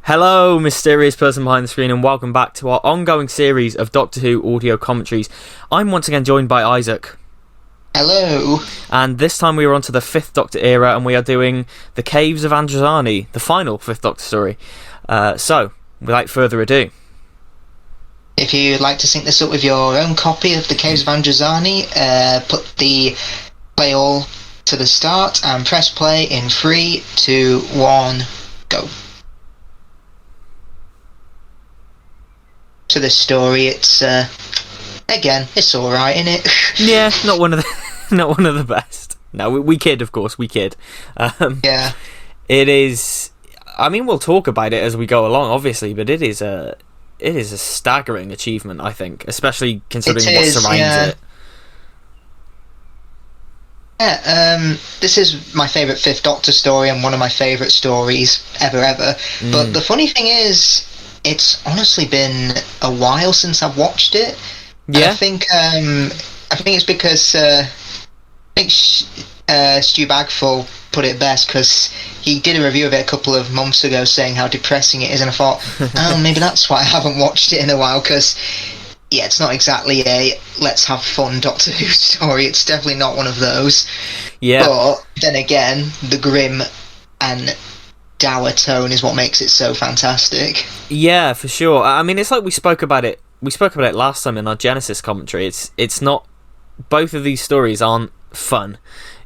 Hello, mysterious person behind the screen, and welcome back to our ongoing series of Doctor Who audio commentaries. I'm once again joined by Isaac. Hello. And this time we are on to the 5th Doctor era, and we are doing The Caves of Androzani, the final 5th Doctor story. So, without further ado... If you'd like to sync this up with your own copy of The Caves of Androzani, put the play all to the start and press play in 3, 2, 1, go. To this story, it's again, it's alright, isn't it? Yeah, not one of the best. No, we kid, of course, we kid. Yeah. It is... I mean, we'll talk about it as we go along, obviously, but it is a staggering achievement, I think, especially considering what surrounds it. Yeah, this is my favourite 5th Doctor story and one of my favourite stories ever. But the funny thing is, it's honestly been a while since I've watched it. Yeah. I think it's because Stu Bagfull put it best, because he did a review of it a couple of months ago saying how depressing it is, and I thought, oh, maybe that's why I haven't watched it in a while, because yeah, it's not exactly a let's have fun Doctor Who story. It's definitely not one of those. Yeah. But then again, the grim and dour tone is what makes it so fantastic. Yeah, for sure. I mean, it's like we spoke about it last time in our Genesis commentary. It's not... Both of these stories aren't fun.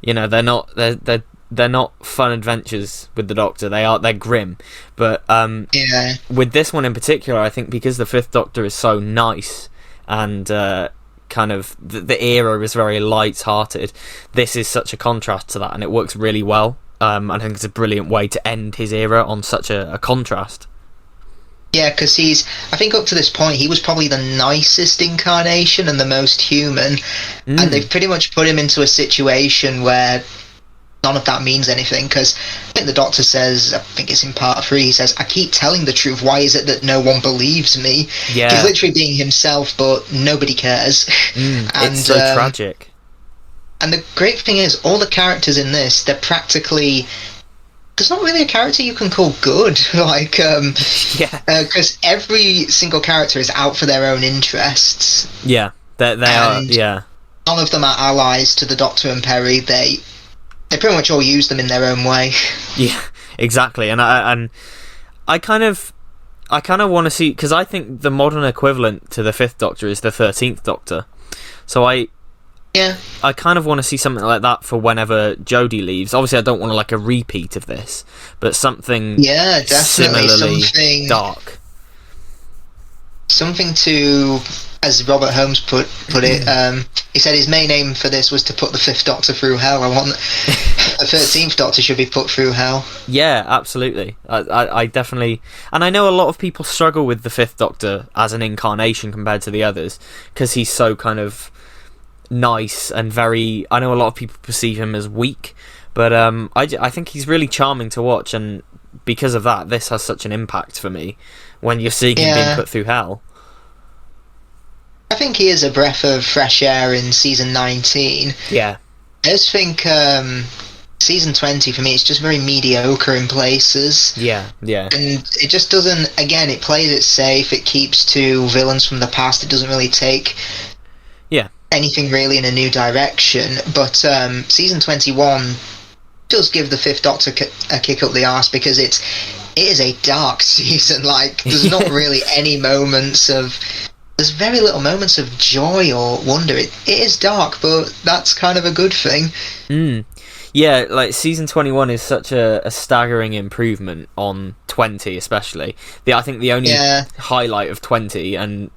You know, they're not fun adventures with the Doctor. They're grim. But Yeah. with this one in particular, I think because the 5th Doctor is so nice and kind of the era is very light-hearted, this is such a contrast to that, and it works really well. I think it's a brilliant way to end his era on such a contrast. Yeah, because I think up to this point, he was probably the nicest incarnation and the most human, and they've pretty much put him into a situation where none of that means anything, because I think the Doctor says, I think it's in part 3, he says, I keep telling the truth, why is it that no one believes me? Yeah. He's literally being himself, but nobody cares. And, it's so tragic. And the great thing is, all the characters in this, they're practically... There's not really a character you can call good, like, yeah, because every single character is out for their own interests. Yeah, they are. Yeah, none of them are allies to the Doctor and Perry. They pretty much all use them in their own way. Yeah, exactly. And I kind of want to see, because I think the modern equivalent to the 5th Doctor is the 13th Doctor. So I kind of want to see something like that for whenever Jodie leaves. Obviously, I don't want a repeat of this, but something similarly dark. Something to, as Robert Holmes put it, he said his main aim for this was to put the 5th Doctor through hell. I want the 13th Doctor should be put through hell. Yeah, absolutely. I definitely... And I know a lot of people struggle with the 5th Doctor as an incarnation compared to the others, because he's so kind of... nice and very... I know a lot of people perceive him as weak, but I think he's really charming to watch, and because of that, this has such an impact for me when you're seeing him being put through hell. I think he is a breath of fresh air in season 19. Yeah. I just think season 20 for me, it's just very mediocre in places. Yeah. And it just doesn't... Again, it plays it safe, it keeps to villains from the past, it doesn't really take... anything really in a new direction, but season 21 does give the 5th Doctor a kick up the arse, because it is a dark season. There's not really any moments of... There's very little moments of joy or wonder. It is dark, but that's kind of a good thing. Yeah, season 21 is such a staggering improvement on 20, especially. I think the only highlight of 20, and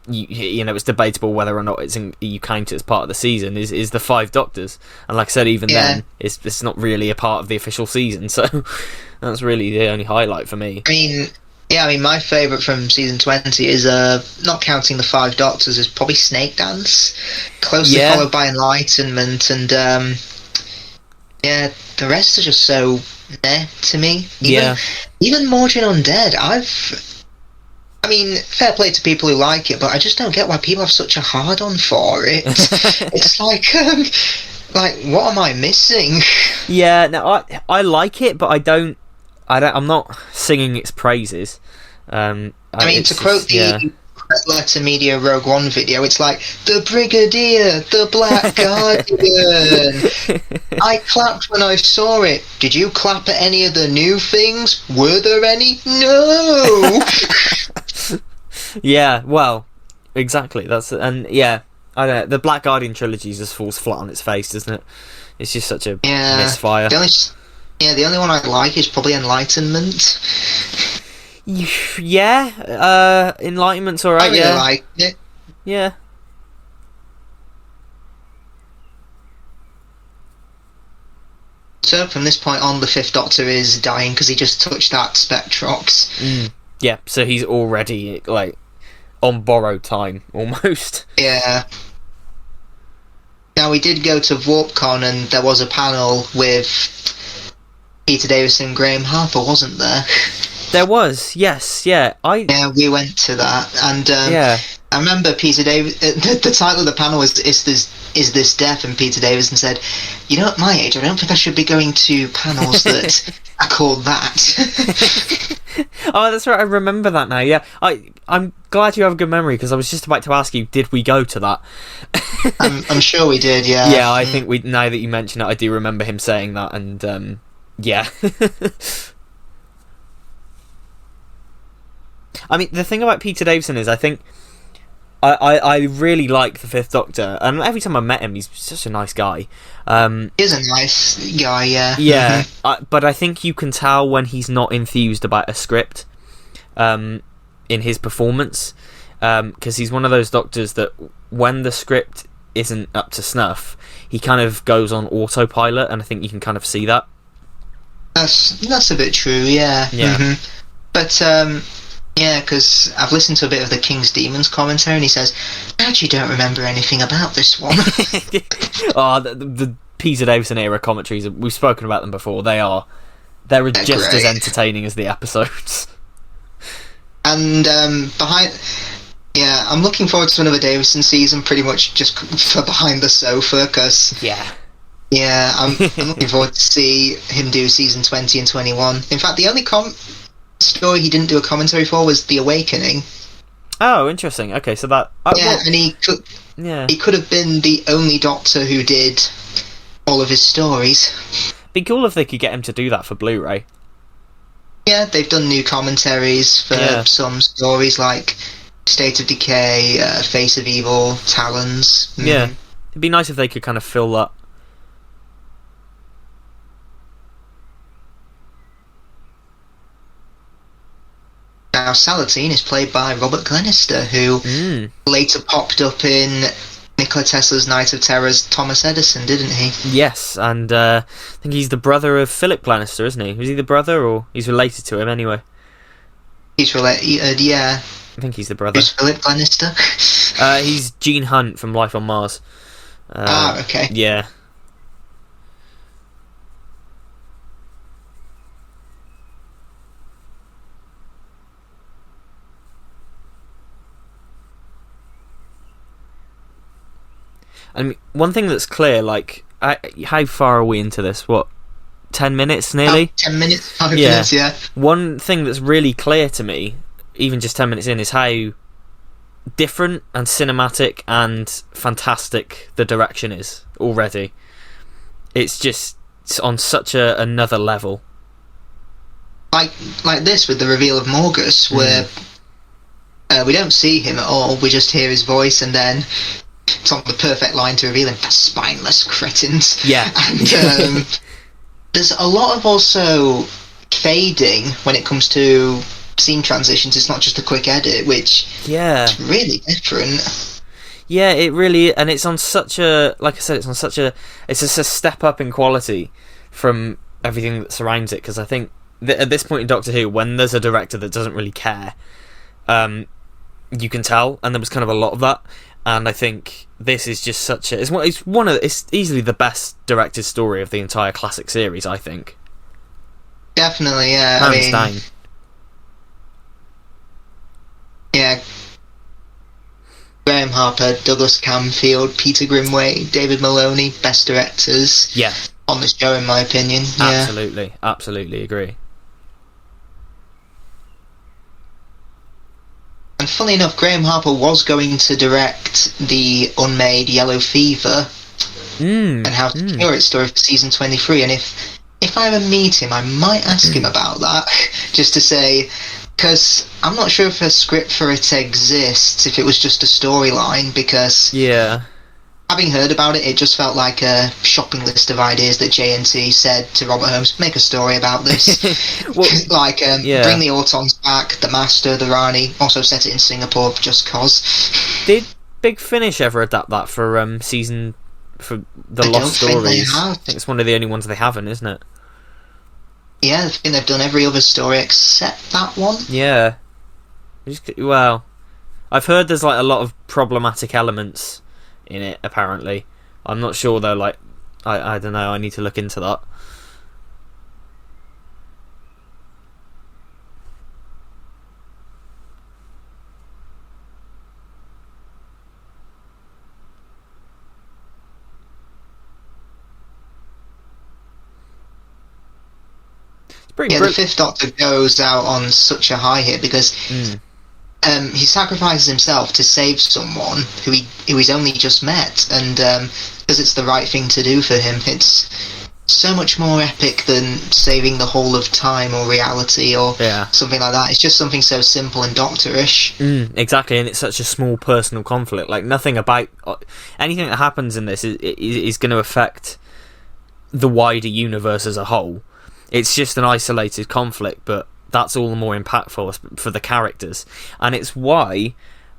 you know, it's debatable whether or not you count it as part of the season, is the 5 Doctors, and like I said, even then it's not really a part of the official season, so that's really the only highlight for me. I mean my favourite from season 20 is not counting the 5 Doctors, is probably Snake Dance, closely followed by Enlightenment, and the rest are just so meh to me. Even Mordrin Undead, I mean, fair play to people who like it, but I just don't get why people have such a hard-on for it. It's what am I missing? Yeah, no, I like it, but I don't I'm not singing its praises. I mean, to quote the Letter Media Rogue One video, it's like, the Brigadier, the Black Guardian. I clapped when I saw it. Did you clap at any of the new things? Were there any? No. Yeah, well, exactly. I don't know. The Black Guardian trilogy just falls flat on its face, doesn't it? It's just such a misfire. The only one I like is probably Enlightenment. Yeah, Enlightenment's alright. I really like it. Yeah. So from this point on, the Fifth Doctor is dying because he just touched that Spectrox. Yeah, so he's already like on borrowed time almost. Yeah. Now we did go to VarpCon and there was a panel with Peter Davison and Graham Harper, wasn't there? There was, yes, yeah. Yeah, we went to that, and I remember Peter Davis. The title of the panel was "Is this death?" And Peter Davison said, "You know, at my age, I don't think I should be going to panels that are called that." Oh, that's right. I remember that now. Yeah, I'm glad you have a good memory because I was just about to ask you, did we go to that? I'm sure we did. Yeah. Yeah, I think we. Now that you mention it, I do remember him saying that, and yeah. I mean, the thing about Peter Davison is, I think I really like the Fifth Doctor, and every time I met him, he's such a nice guy. He's a nice guy, yeah. Yeah, but I think you can tell when he's not enthused about a script in his performance, because he's one of those Doctors that when the script isn't up to snuff, he kind of goes on autopilot, and I think you can kind of see that. That's a bit true, yeah. Yeah. Mm-hmm. But, yeah, because I've listened to a bit of the King's Demons commentary, and he says, I actually don't remember anything about this one. Oh, the Peter Davison era commentaries, we've spoken about them before. They're just great. As entertaining as the episodes. And I'm looking forward to another Davison season, pretty much just for Behind the Sofa, because I'm looking forward to see him do season 20 and 21. In fact, the only story he didn't do a commentary for was The Awakening. Oh, interesting. Okay, so that and he could have been the only Doctor who did all of his stories. Be cool if they could get him to do that for Blu-ray. Yeah, they've done new commentaries for some stories like State of Decay, Face of Evil, Talons. Yeah, it'd be nice if they could kind of fill that. Now, Salatine is played by Robert Glenister, who later popped up in Nikola Tesla's Night of Terror as Thomas Edison, didn't he? Yes, and I think he's the brother of Philip Glenister, isn't he? Was he the brother, or he's related to him anyway? He's related, yeah. I think he's the brother. Who's Philip Glenister? He's Gene Hunt from Life on Mars. Okay. Yeah. I mean, one thing that's clear, like, how far are we into this? What, 10 minutes nearly? 10 minutes, 5 minutes, yeah. One thing that's really clear to me, even just 10 minutes in, is how different and cinematic and fantastic the direction is already. It's just on such another level. Like this with the reveal of Morgus, where we don't see him at all, we just hear his voice, and then it's on the perfect line to reveal him. Spineless cretins. Yeah. And there's a lot of also fading when it comes to scene transitions. It's not just a quick edit, which is really different. Yeah, it really, and it's on such a, like I said, it's just a step up in quality from everything that surrounds it, because I think that at this point in Doctor Who, when there's a director that doesn't really care, you can tell, and there was kind of a lot of that. And I think this is just such a... It's easily the best directed story of the entire classic series, I think. Definitely, yeah. Hands down. Yeah. Graham Harper, Douglas Camfield, Peter Grimway, David Maloney, best directors on the show, in my opinion. Absolutely, absolutely agree. And funny enough, Graham Harper was going to direct the unmade Yellow Fever and How to Cure It story for season 23. And if I ever meet him, I might ask him about that, just to say, because I'm not sure if a script for it exists, if it was just a storyline, because having heard about it, it just felt like a shopping list of ideas that JNT said to Robert Holmes, make a story about this. Well, bring the Autons back, the Master, the Rani, also set it in Singapore just cause. Did Big Finish ever adapt that for for the Lost Stories? I think it's one of the only ones they haven't, isn't it? Yeah, I think they've done every other story except that one. Yeah. Well, I've heard there's like a lot of problematic elements in it, apparently. I'm not sure though, like I don't know, I need to look into that. The Fifth Doctor goes out on such a high here because he sacrifices himself to save someone who he's only just met, and because it's the right thing to do for him. It's so much more epic than saving the whole of time or reality or something like that. It's just something so simple and doctorish. Exactly, and it's such a small personal conflict. Like, nothing about anything that happens in this is going to affect the wider universe as a whole. It's just an isolated conflict, but that's all the more impactful for the characters. And it's why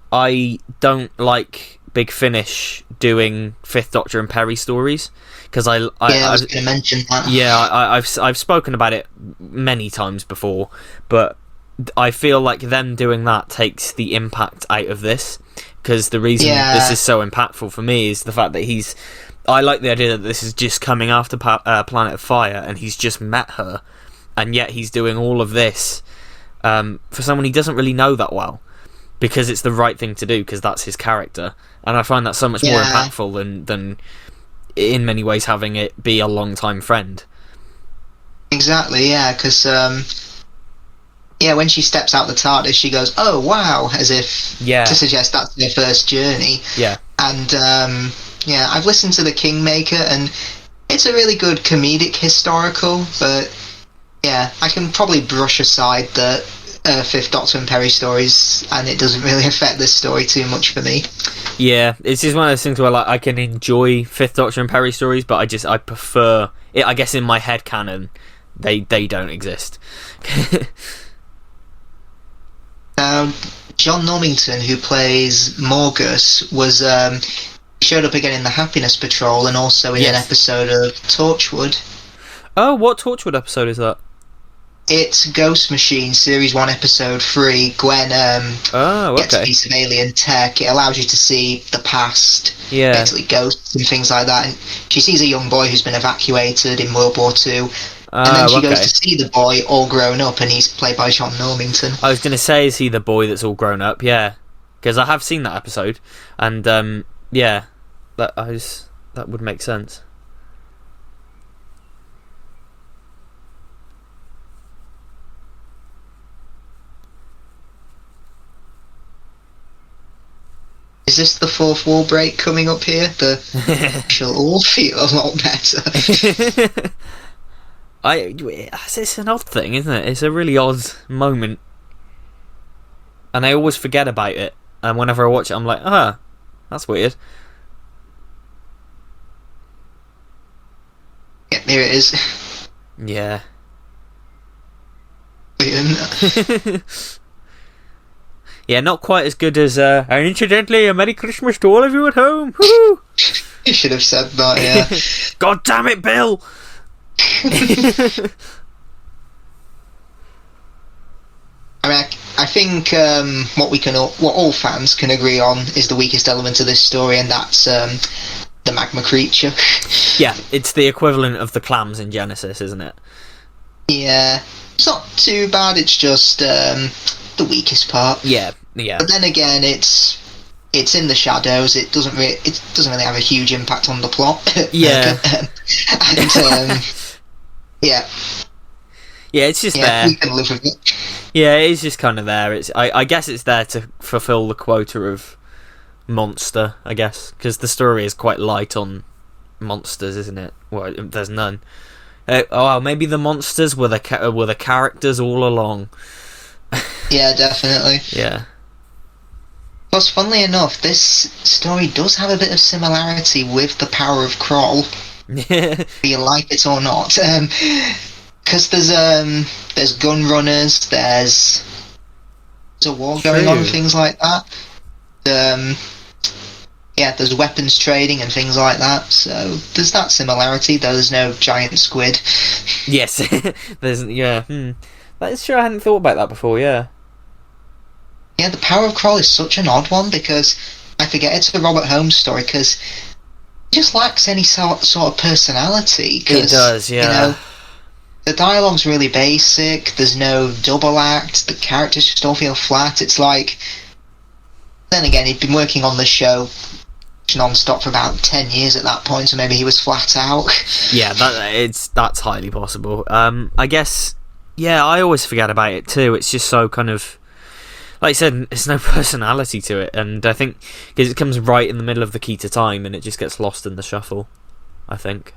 I don't like Big Finish doing Fifth Doctor and Perry stories, because I was going to mention that. Yeah, I've spoken about it many times before, but I feel like them doing that takes the impact out of this, because the reason this is so impactful for me is the fact that I like the idea that this is just coming after Planet of Fire, and he's just met her, and yet he's doing all of this for someone he doesn't really know that well, because it's the right thing to do, because that's his character. And I find that so much more impactful than in many ways having it be a long-time friend. Exactly, yeah, because when she steps out the TARDIS, she goes, "Oh wow," as if to suggest that's their first journey. Yeah, and I've listened to The Kingmaker, and it's a really good comedic historical, but I can probably brush aside the Fifth Doctor and Perry stories, and it doesn't really affect this story too much for me. Yeah, it's just one of those things where I can enjoy Fifth Doctor and Perry stories, but I prefer it. I guess in my head canon, they don't exist. John Normington, who plays Morgus, was showed up again in the Happiness Patrol and also in an episode of Torchwood. Oh, what Torchwood episode is that? It's Ghost Machine, Series 1, Episode 3. Gwen gets a piece of alien tech. It allows you to see the past, basically ghosts and things like that. And she sees a young boy who's been evacuated in World War II. And then she goes to see the boy all grown up, and he's played by John Normington. I was going to say, is he the boy that's all grown up? Yeah. Because I have seen that episode, and that would make sense. Is this the fourth wall break coming up here? She'll all feel a lot better. It's an odd thing, isn't it? It's a really odd moment, and I always forget about it. And whenever I watch it, I'm like, that's weird. Yeah, here it is. Yeah. Yeah, not quite as good as, and incidentally, a Merry Christmas to all of you at home. Woo! You should have said that, yeah. God damn it, Bill! I mean, I think what all fans can agree on is the weakest element of this story, and that's the magma creature. Yeah, it's the equivalent of the clams in Genesis, isn't it? Yeah, it's not too bad. It's just the weakest part. Yeah. But then again, it's in the shadows. It doesn't really have a huge impact on the plot. Yeah. And yeah, it's just there. We can live with it. Yeah, it is just kind of there. I guess it's there to fulfill the quota of monster, I guess, because the story is quite light on monsters, isn't it? Well, there's none. Maybe the monsters were the characters all along. Yeah, definitely. Yeah. Plus, funnily enough, this story does have a bit of similarity with The Power of Kroll. Whether you like it or not. Because there's gun runners, there's a war going on, things like that. There's weapons trading and things like that. So there's that similarity, though there's no giant squid. Yes, there's That is true. I hadn't thought about that before. Yeah. Yeah, The Power of Kroll is such an odd one because I forget it's a Robert Holmes story because it just lacks any sort of personality. It does, yeah. You know, the dialogue's really basic. There's no double act. The characters just all feel flat. It's like. Then again, he'd been working on the show non-stop for about 10 years at that point, so maybe he was flat out. Yeah, that's highly possible. I guess. Yeah, I always forget about it too. It's just so kind of. Like I said, there's no personality to it, and I think because it comes right in the middle of the key to time, and it just gets lost in the shuffle. I think.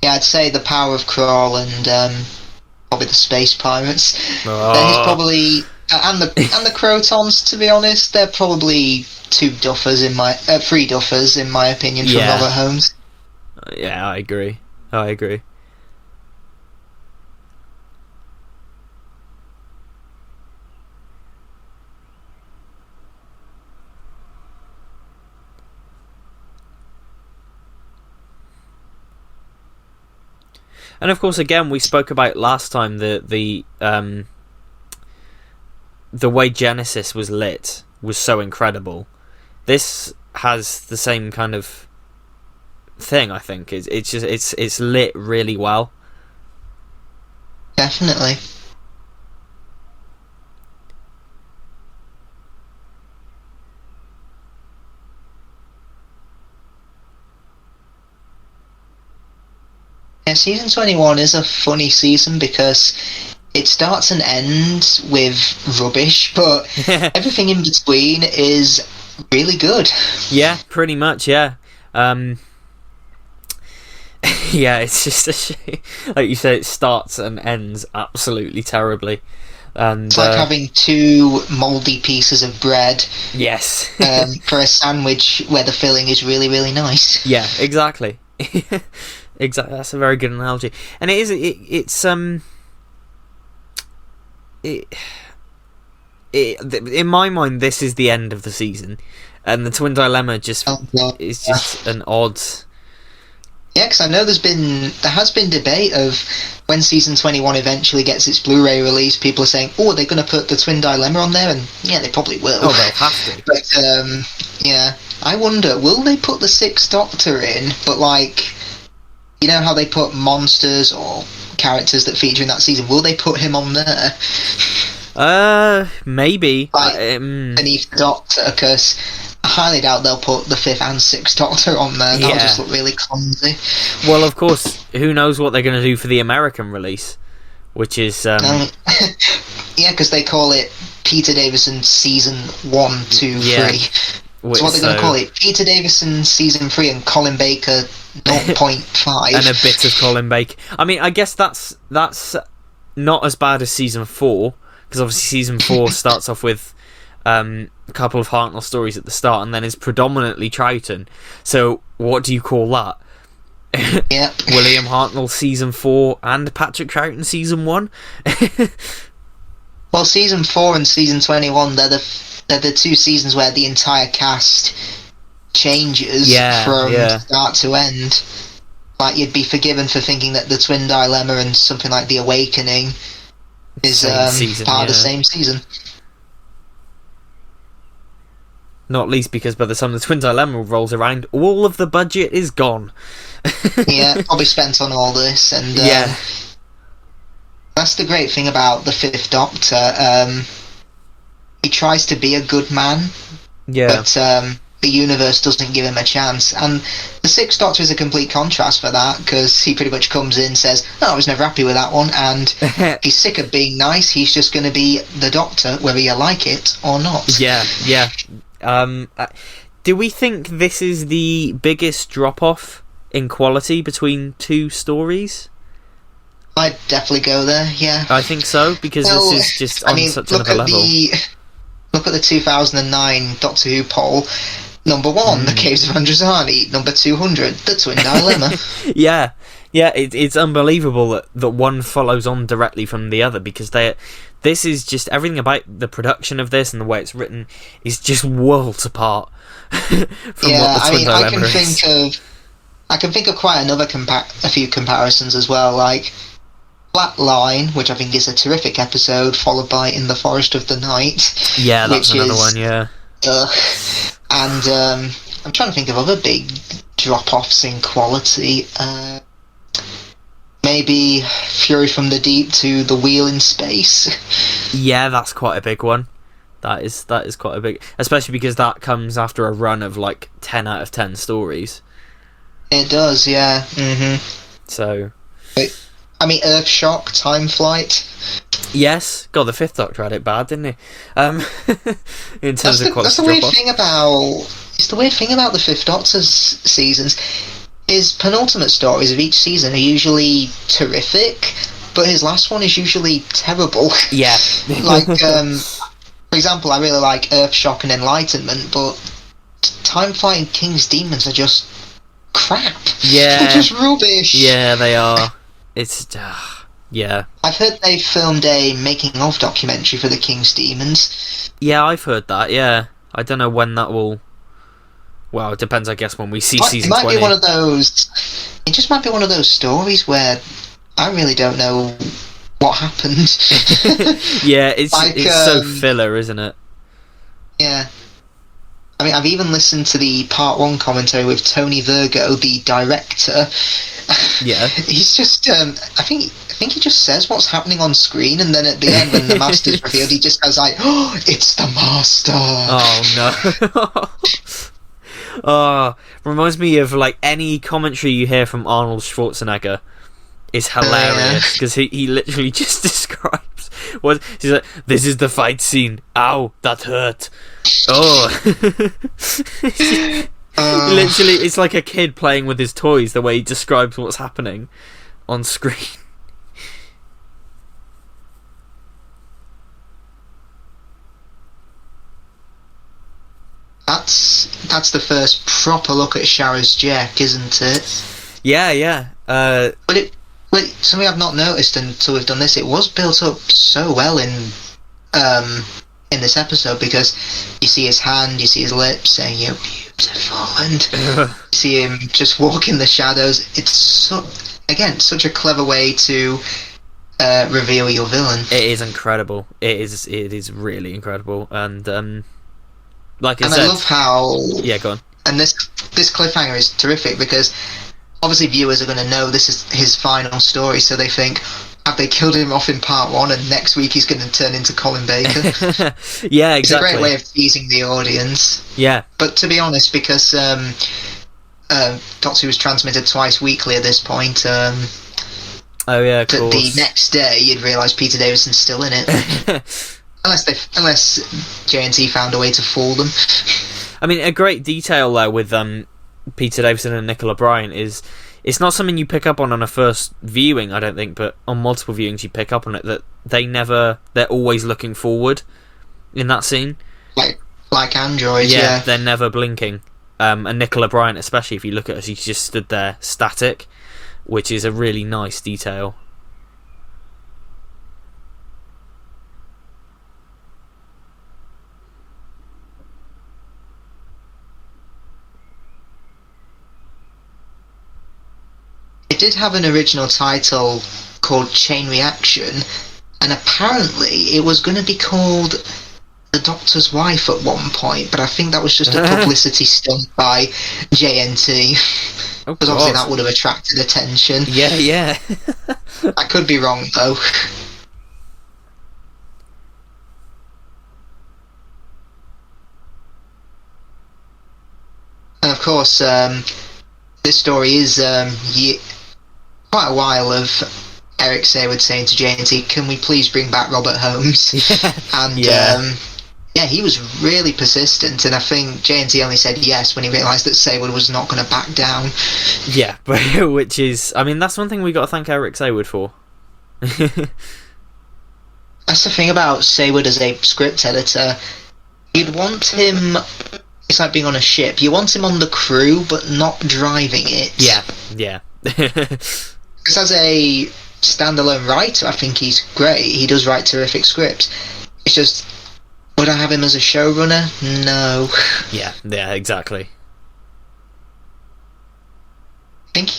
Yeah, I'd say The Power of Kroll and probably the Space Pirates. Oh. Then he's probably and the Crotons. To be honest, they're probably three duffers in my opinion from Robert Holmes. Yeah, I agree. And of course, again, we spoke about last time the way Genesis was lit was so incredible. This has the same kind of thing. I think it's lit really well. Definitely. Yeah, season 21 is a funny season because it starts and ends with rubbish, but everything in between is really good. Yeah, pretty much, yeah. Yeah, it's just a shame. Like you say, it starts and ends absolutely terribly. And it's like having two mouldy pieces of bread. Yes. For a sandwich where the filling is really, really nice. Yeah, exactly. Exactly, that's a very good analogy, and in my mind, this is the end of the season, and the Twin Dilemma is just an odd. Yeah, because I know there has been debate of when season 21 eventually gets its Blu-ray release. People are saying, "Oh, they're going to put the Twin Dilemma on there," and yeah, they probably will. Oh, they'll have to. But yeah, I wonder, will they put the Sixth Doctor in? But like. You know how they put monsters or characters that feature in that season? Will they put him on there? Maybe. Beneath the Doctor, because I highly doubt they'll put the 5th and 6th Doctor on there. That'll just look really clumsy. Well, of course, who knows what they're going to do for the American release, which is... yeah, because they call it Peter Davison Season 1, 2, 3. So what they're going to call it? Peter Davison Season 3 and Colin Baker 0.5. And a bit of Colin Baker. I mean, I guess that's not as bad as Season 4, because obviously Season 4 starts off with a couple of Hartnell stories at the start, and then is predominantly Troughton. So what do you call that? Yep. William Hartnell Season 4 and Patrick Troughton Season 1? Well, Season 4 and Season 21, they're the two seasons where the entire cast changes from start to end. Like, you'd be forgiven for thinking that the Twin Dilemma and something like The Awakening is part of the same season. Not least because by the time the Twin Dilemma rolls around, all of the budget is gone. Yeah, probably spent on all this, and that's the great thing about the 5th Doctor. He tries to be a good man, but the universe doesn't give him a chance. And the Sixth Doctor is a complete contrast for that, because he pretty much comes in and says, "Oh, I was never happy with that one," and he's sick of being nice. He's just going to be the Doctor, whether you like it or not. Yeah. Do we think this is the biggest drop-off in quality between two stories? I'd definitely go there, yeah. I think so, because this is just on such another level. Look at the 2009 Doctor Who poll. Number 1, The Caves of Androzani. Number 200, The Twin Dilemma. Yeah, it's unbelievable that one follows on directly from the other, because this is just everything about the production of this and the way it's written is just worlds apart from what the Twin Dilemma is. I can think of quite a few comparisons as well, like Flat Line, which I think is a terrific episode, followed by In the Forest of the Night. Yeah, that's another one, yeah. And I'm trying to think of other big drop-offs in quality. Maybe Fury from the Deep to The Wheel in Space. Yeah, that's quite a big one. That is quite a big... Especially because that comes after a run of, 10 out of 10 stories. It does, yeah. Mm-hmm. So... Earthshock, Time Flight. Yes. God, the Fifth Doctor had it bad, didn't he? In terms of quality. That's the weird thing about... It's the weird thing about the Fifth Doctor's seasons. His penultimate stories of each season are usually terrific, but his last one is usually terrible. Yeah. For example, I really like Earthshock and Enlightenment, but Time Flight and King's Demons are just crap. Yeah. They're just rubbish. Yeah, they are. It's... yeah. I've heard they filmed a making-of documentary for the King's Demons. Yeah, I've heard that, yeah. I don't know when that will... Well, it depends, I guess, when we see season 20. It might be one of those... It just might be one of those stories where I really don't know what happened. Yeah, it's so filler, isn't it? Yeah. I've even listened to the Part 1 commentary with Tony Virgo, the director. Yeah. He's just... I think he just says what's happening on screen, and then at the end, when the Master's revealed, he just goes like, "Oh, it's the Master!" Oh, no. Reminds me of any commentary you hear from Arnold Schwarzenegger is hilarious, because he literally just describes he's like, "This is the fight scene. Ow, that hurt. Oh." Literally, it's like a kid playing with his toys, the way he describes what's happening on screen. That's the first proper look at Shara's Jack, isn't it? Yeah. But something I've not noticed until we've done this, it was built up so well in this episode, because you see his hand, you see his lips saying "You're beautiful," and you see him just walk in the shadows. It's such a clever way to reveal your villain. It is incredible. It is really incredible, and like I said, I love how... Yeah, go on. And this cliffhanger is terrific, because obviously viewers are going to know this is his final story, so they think, have they killed him off in Part 1 and next week he's going to turn into Colin Baker? Yeah, exactly. It's a great way of teasing the audience. Yeah. But to be honest, because Doctor Who was transmitted twice weekly at this point, oh yeah, of course. The next day you'd realise Peter Davison's still in it. Unless JNT found a way to fool them. A great detail there with Peter Davison and Nicola Bryant is it's not something you pick up on a first viewing, I don't think, but on multiple viewings you pick up on it, that they're always looking forward in that scene. Like androids, yeah. They're never blinking. And Nicola Bryant, especially, if you look at her, she's just stood there static, which is a really nice detail. It did have an original title called Chain Reaction, and apparently it was going to be called The Doctor's Wife at one point, but I think that was just a publicity stunt by JNT. Because obviously that would have attracted attention. Yeah. I could be wrong, though. And of course, this story is quite a while of Eric Saywood saying to JNT, "Can we please bring back Robert Holmes?" And he was really persistent, and I think JNT only said yes when he realised that Saywood was not going to back down. Yeah, but which is, I mean, that's one thing we got to thank Eric Saywood for. That's the thing about Saywood as a script editor. You'd want him. It's like being on a ship. You want him on the crew, but not driving it. Yeah. Because as a standalone writer, I think he's great. He does write terrific scripts. It's just, would I have him as a showrunner? No. Yeah, exactly. I think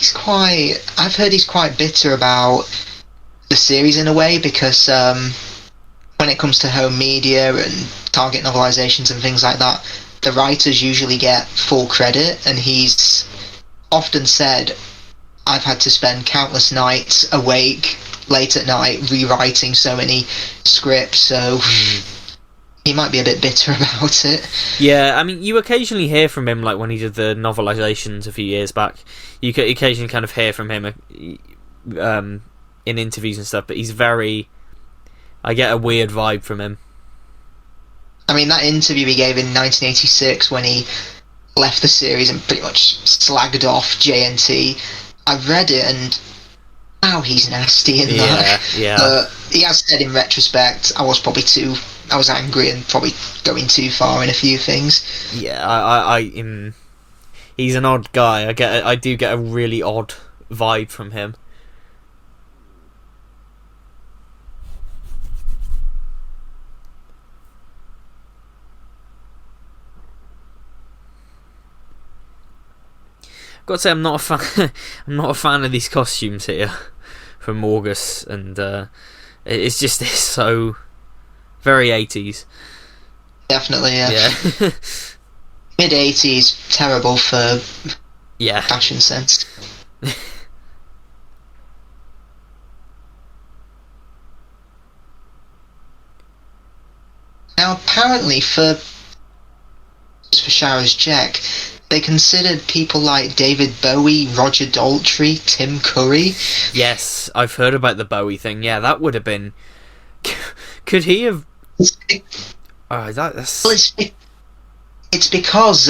I've heard he's quite bitter about the series in a way, because when it comes to home media and target novelizations and things like that, the writers usually get full credit, and he's often said, I've had to spend countless nights awake late at night rewriting so many scripts, so he might be a bit bitter about it. Yeah, I mean, you occasionally hear from him, like when he did the novelizations a few years back. You could occasionally kind of hear from him in interviews and stuff, but he's I get a weird vibe from him. I mean, that interview he gave in 1986 when he left the series and pretty much slagged off JNT, I've read it, and wow, he's nasty in that. Yeah. He has said in retrospect, I was angry and probably going too far in a few things. Yeah, he's an odd guy. I do get a really odd vibe from him. Got to say, I'm not a fan. I'm not a fan of these costumes here from August, and it's so very 80s. Definitely, yeah. Mid 80s, terrible for fashion sense. Now, apparently, for Shara's Jack, they considered people like David Bowie, Roger Daltrey, Tim Curry. Yes, I've heard about the Bowie thing. Yeah, that would have been... Could he have... That's... Well, it's because,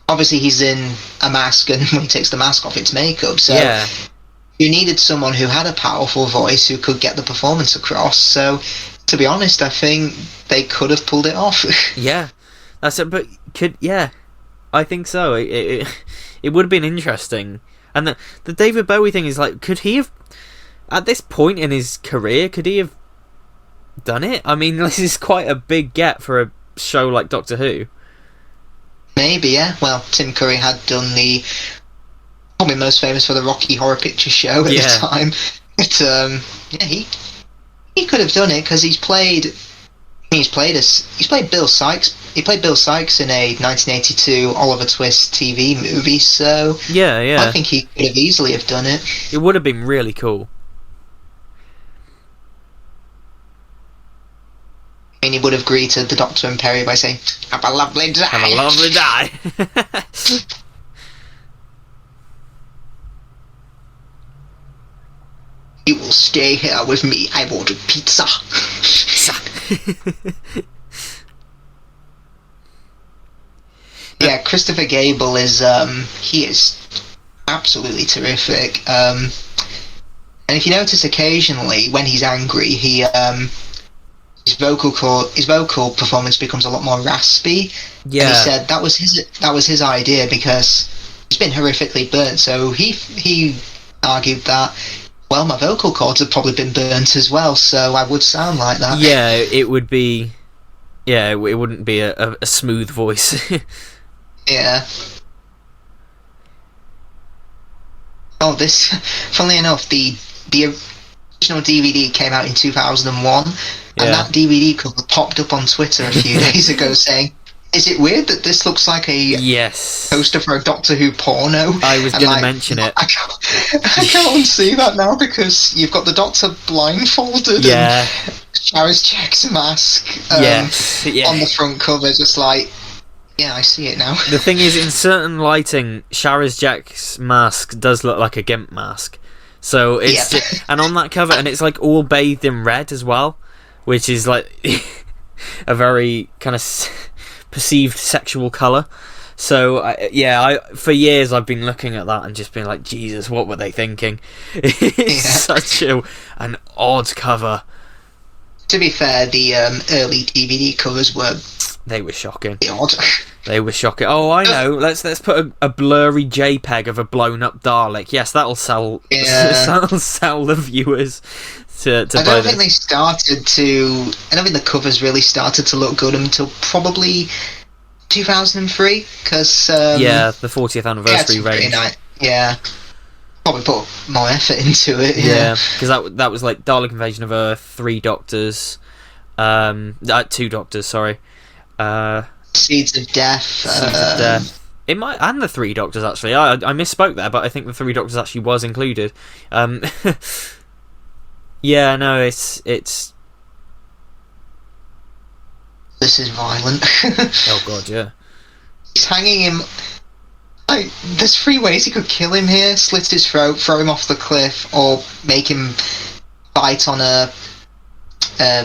obviously he's in a mask, and when he takes the mask off, it's makeup, so... Yeah. You needed someone who had a powerful voice who could get the performance across, so, to be honest, I think they could have pulled it off. Yeah. That's it, but I think so. It would have been interesting. And the David Bowie thing is like, could he have, at this point in his career, could he have done it? I mean, this is quite a big get for a show like Doctor Who. Maybe, yeah. Well, Tim Curry had done probably most famous for the Rocky Horror Picture Show at the time. But he could have done it, because he's played Bill Sykes. He played Bill Sykes in a 1982 Oliver Twist TV movie, so yeah. I think he could have easily have done it. It would have been really cool. I mean, he would have greeted the Doctor and Perry by saying, "Have a lovely day." Have a lovely day. You will stay here with me. I've ordered pizza. Yeah, Christopher Gable is he is absolutely terrific. And if you notice, occasionally when he's angry, his vocal performance becomes a lot more raspy. Yeah. And he said that was his idea, because he's been horrifically burnt. So he argued that, well, my vocal cords have probably been burnt as well, so I would sound like that. Yeah, it would be. Yeah, it wouldn't be a smooth voice. Yeah. Oh, funnily enough, the original DVD came out in 2001, and that DVD cover popped up on Twitter a few days ago saying, "Is it weird that this looks like a poster for a Doctor Who porno?" I was going to mention it. I can't unsee that now, because you've got the Doctor blindfolded and Shara's Jack's mask on the front cover, just like, Yeah, I see it now. The thing is, in certain lighting, Jack's mask does look like a GIMP mask. So it's and on that cover, and it's like all bathed in red as well, which is like a very kind of perceived sexual colour. So for years I've been looking at that and just been like, Jesus, what were they thinking? It's such an odd cover. To be fair, the early DVD covers were shocking. Odd. They were shocking. Oh, I know. Let's put a blurry JPEG of a blown up Dalek. Yes, that'll sell. Yeah. That'll sell the viewers to buy. I don't think they started to. I don't think the covers really started to look good until probably 2003, because the 40th anniversary range. Yeah, probably put more effort into it. Yeah, because that was like Dalek Invasion of Earth, 3 Doctors, 2 Doctors. Sorry. Seeds of Death. It might, and the 3 Doctors actually. I misspoke there, but I think the 3 Doctors actually was included. Yeah, no, it's. This is violent. Oh god, yeah. He's hanging him. There's 3 ways he could kill him here: slit his throat, throw him off the cliff, or make him bite on a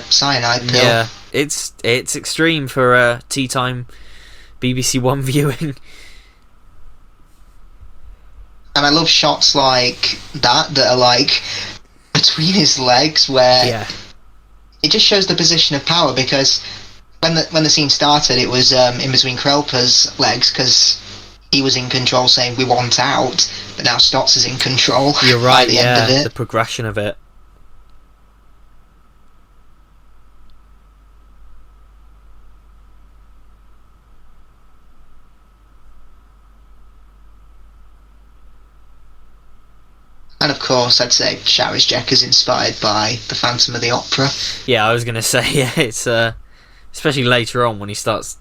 cyanide pill. Yeah. It's extreme for a tea time BBC One viewing. And I love shots like that are like between his legs, where it just shows the position of power, because when the scene started, it was in between Krelper's legs, because he was in control saying we want out, but now Stotts is in control. You're right, by the end of it. The progression of it. And of course, I'd say Sharaz Jek is inspired by the Phantom of the Opera. Yeah, I was going to say, it's especially later on when he starts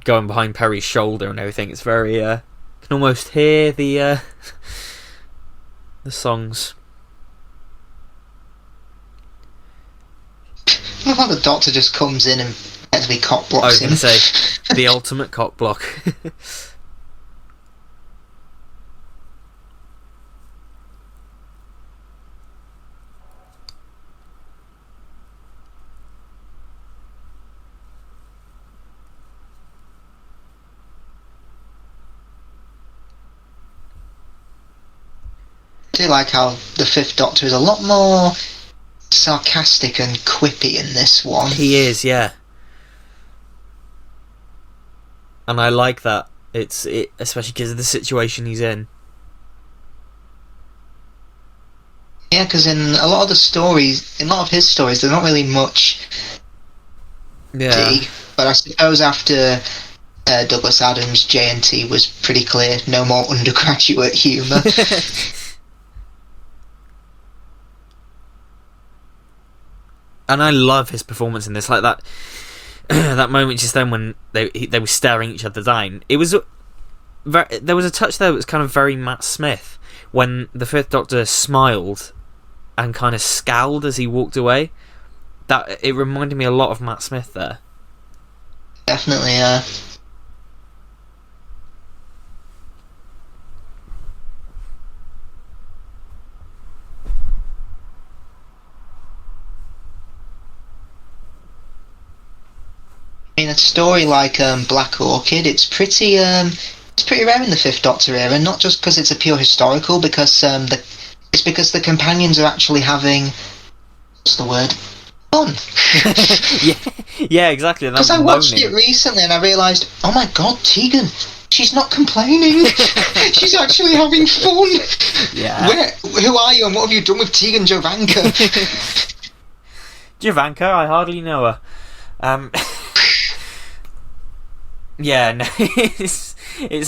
going behind Perry's shoulder and everything. It's very you can almost hear the songs. I love how the Doctor just comes in and effectively cock blocks I was him. going to say the ultimate cock block. I do like how the 5th Doctor is a lot more sarcastic and quippy in this one. He is, yeah. And I like that. Especially because of the situation he's in. Yeah, because in a lot of his stories, there's not really much tea. But I suppose after Douglas Adams, JNT was pretty clear, no more undergraduate humour. And I love his performance in this, like that that moment just then when they were staring each other down. It was there was a touch there that was kind of very Matt Smith when the 5th Doctor smiled and kind of scowled as he walked away. That it reminded me a lot of Matt Smith there. Definitely, yeah. I mean, a story like Black Orchid, it's pretty rare in the 5th Doctor era, not just because it's a pure historical, because it's because the companions are actually having, what's the word? Fun. yeah, exactly. Because I watched it recently and I realised, oh my god, Tegan, she's not complaining. She's actually having fun. Yeah. Who are you and what have you done with Tegan Jovanka? Jovanka, I hardly know her. Yeah, no, it's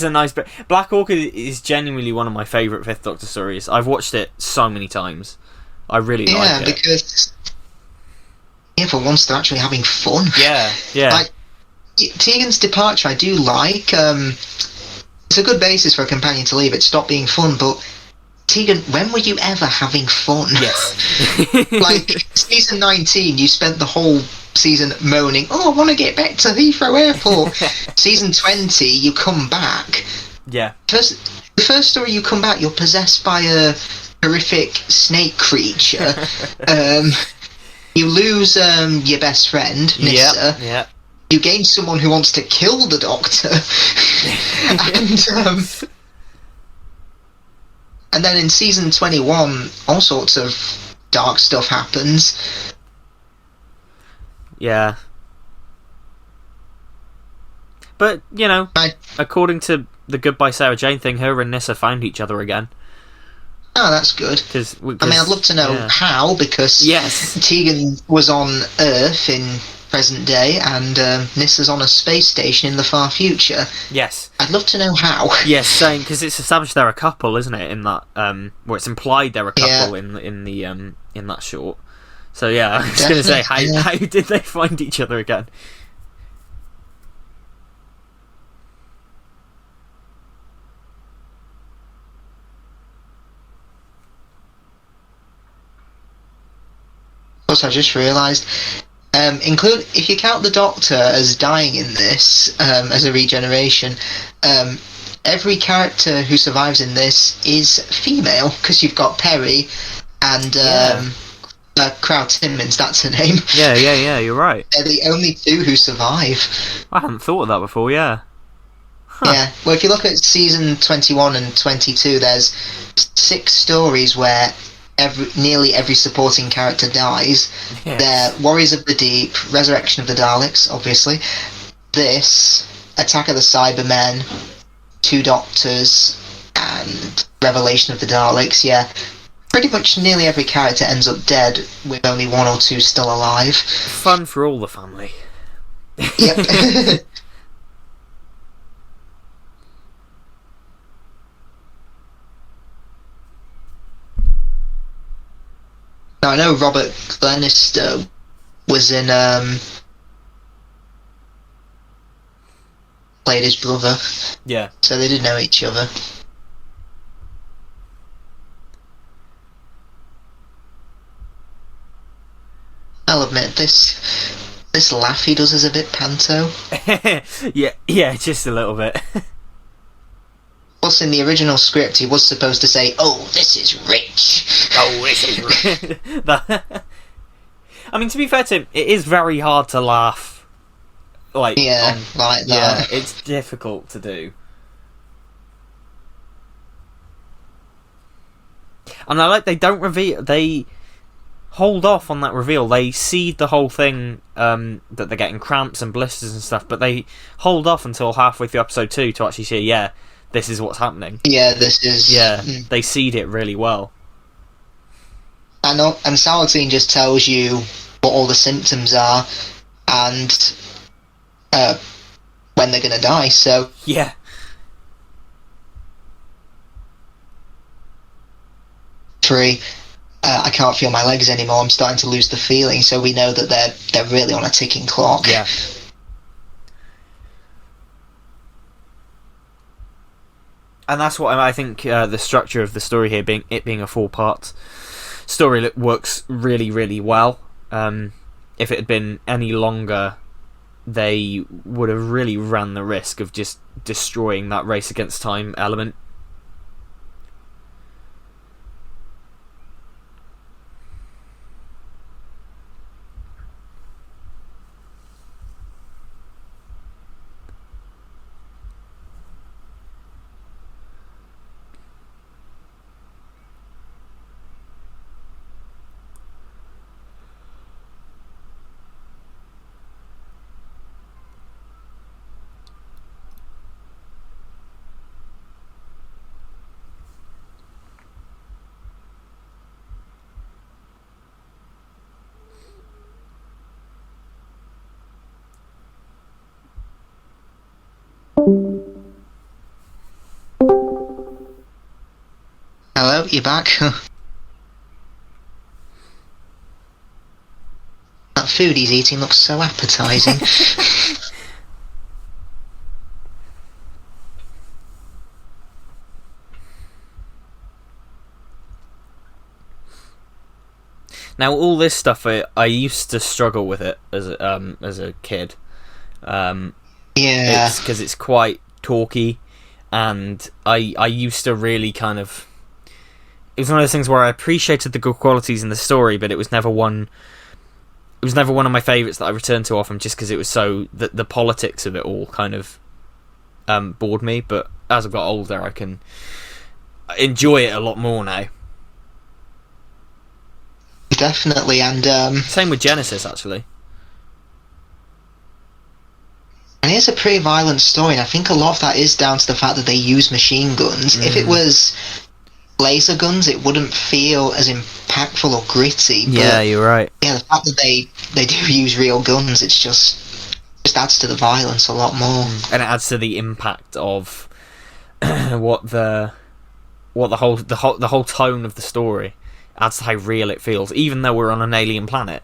a nice bit. Black Orchid is genuinely one of my favourite 5th Doctor stories. I've watched it so many times. I really like it. Yeah, because for once they're actually having fun. Yeah. Like, Tegan's departure I do like. It's a good basis for a companion to leave. It stopped being fun, but Tegan, when were you ever having fun? Yes. Like, season 19, you spent the whole season moaning, oh, I want to get back to Heathrow Airport. Season 20, you come back. Yeah. The first story you come back, you're possessed by a horrific snake creature. You lose your best friend, Nissa. Yeah. You gain someone who wants to kill the Doctor. And then in season 21, all sorts of dark stuff happens. Yeah. But, you know, according to the Goodbye Sarah Jane thing, her and Nissa found each other again. Oh, that's good. Cause, I mean, I'd love to know how, because Tegan was on Earth in present day, and Nissa's on a space station in the far future. Yes. I'd love to know how. Yes, saying, because it's established they're a couple, isn't it? In that, where it's implied they're a couple in that short. So yeah, I was going to say, how did they find each other again? Plus, I just realised, if you count the Doctor as dying in this, as a regeneration, every character who survives in this is female, because you've got Perry and Crow Timmins, that's her name. Yeah, you're right. They're the only two who survive. I hadn't thought of that before, yeah. Huh. Yeah, well, if you look at season 21 and 22, there's 6 stories where nearly every supporting character dies. Yes. They're Warriors of the Deep, Resurrection of the Daleks, obviously, this, Attack of the Cybermen, 2 Doctors, and Revelation of the Daleks. Yeah, pretty much nearly every character ends up dead, with only 1 or 2 still alive. Fun for all the family. Yep. Now, I know Robert Glenister was in, played his brother. Yeah. So they did know each other. I'll admit, this laugh he does is a bit panto. yeah, just a little bit. Plus, in the original script, he was supposed to say, "Oh, this is rich." Oh, this is rich. I mean, to be fair to him, it is very hard to laugh. Like that. Yeah, it's difficult to do. And I like they don't reveal. They hold off on that reveal. They seed the whole thing that they're getting cramps and blisters and stuff, but they hold off until halfway through episode 2 to actually say, this is what's happening. Yeah, this is... Yeah, they seed it really well. I know, and Saladin just tells you what all the symptoms are and when they're going to die, so... Yeah. I can't feel my legs anymore, I'm starting to lose the feeling, so we know that they're really on a ticking clock. Yeah. And that's what I think the structure of the story here, being a 4-part story, works really, really well. If it had been any longer, they would have really ran the risk of just destroying that race against time element. Hello, you back? That food he's eating looks so appetising. Now, all this stuff, I used to struggle with it as a kid. Yeah. It's because it's quite talky, and I used to really kind of... It was one of those things where I appreciated the good qualities in the story, but it was never one... It was never one of my favourites that I returned to often, just because it was so... The politics of it all kind of bored me, but as I've got older, I can enjoy it a lot more now. Definitely, and same with Genesis, actually. And it's a pretty violent story, and I think a lot of that is down to the fact that they use machine guns. If it was laser guns, it wouldn't feel as impactful or gritty. But, yeah, you're right. Yeah, the fact that they do use real guns, it's just adds to the violence a lot more. And it adds to the impact of what the whole tone of the story adds to how real it feels, even though we're on an alien planet.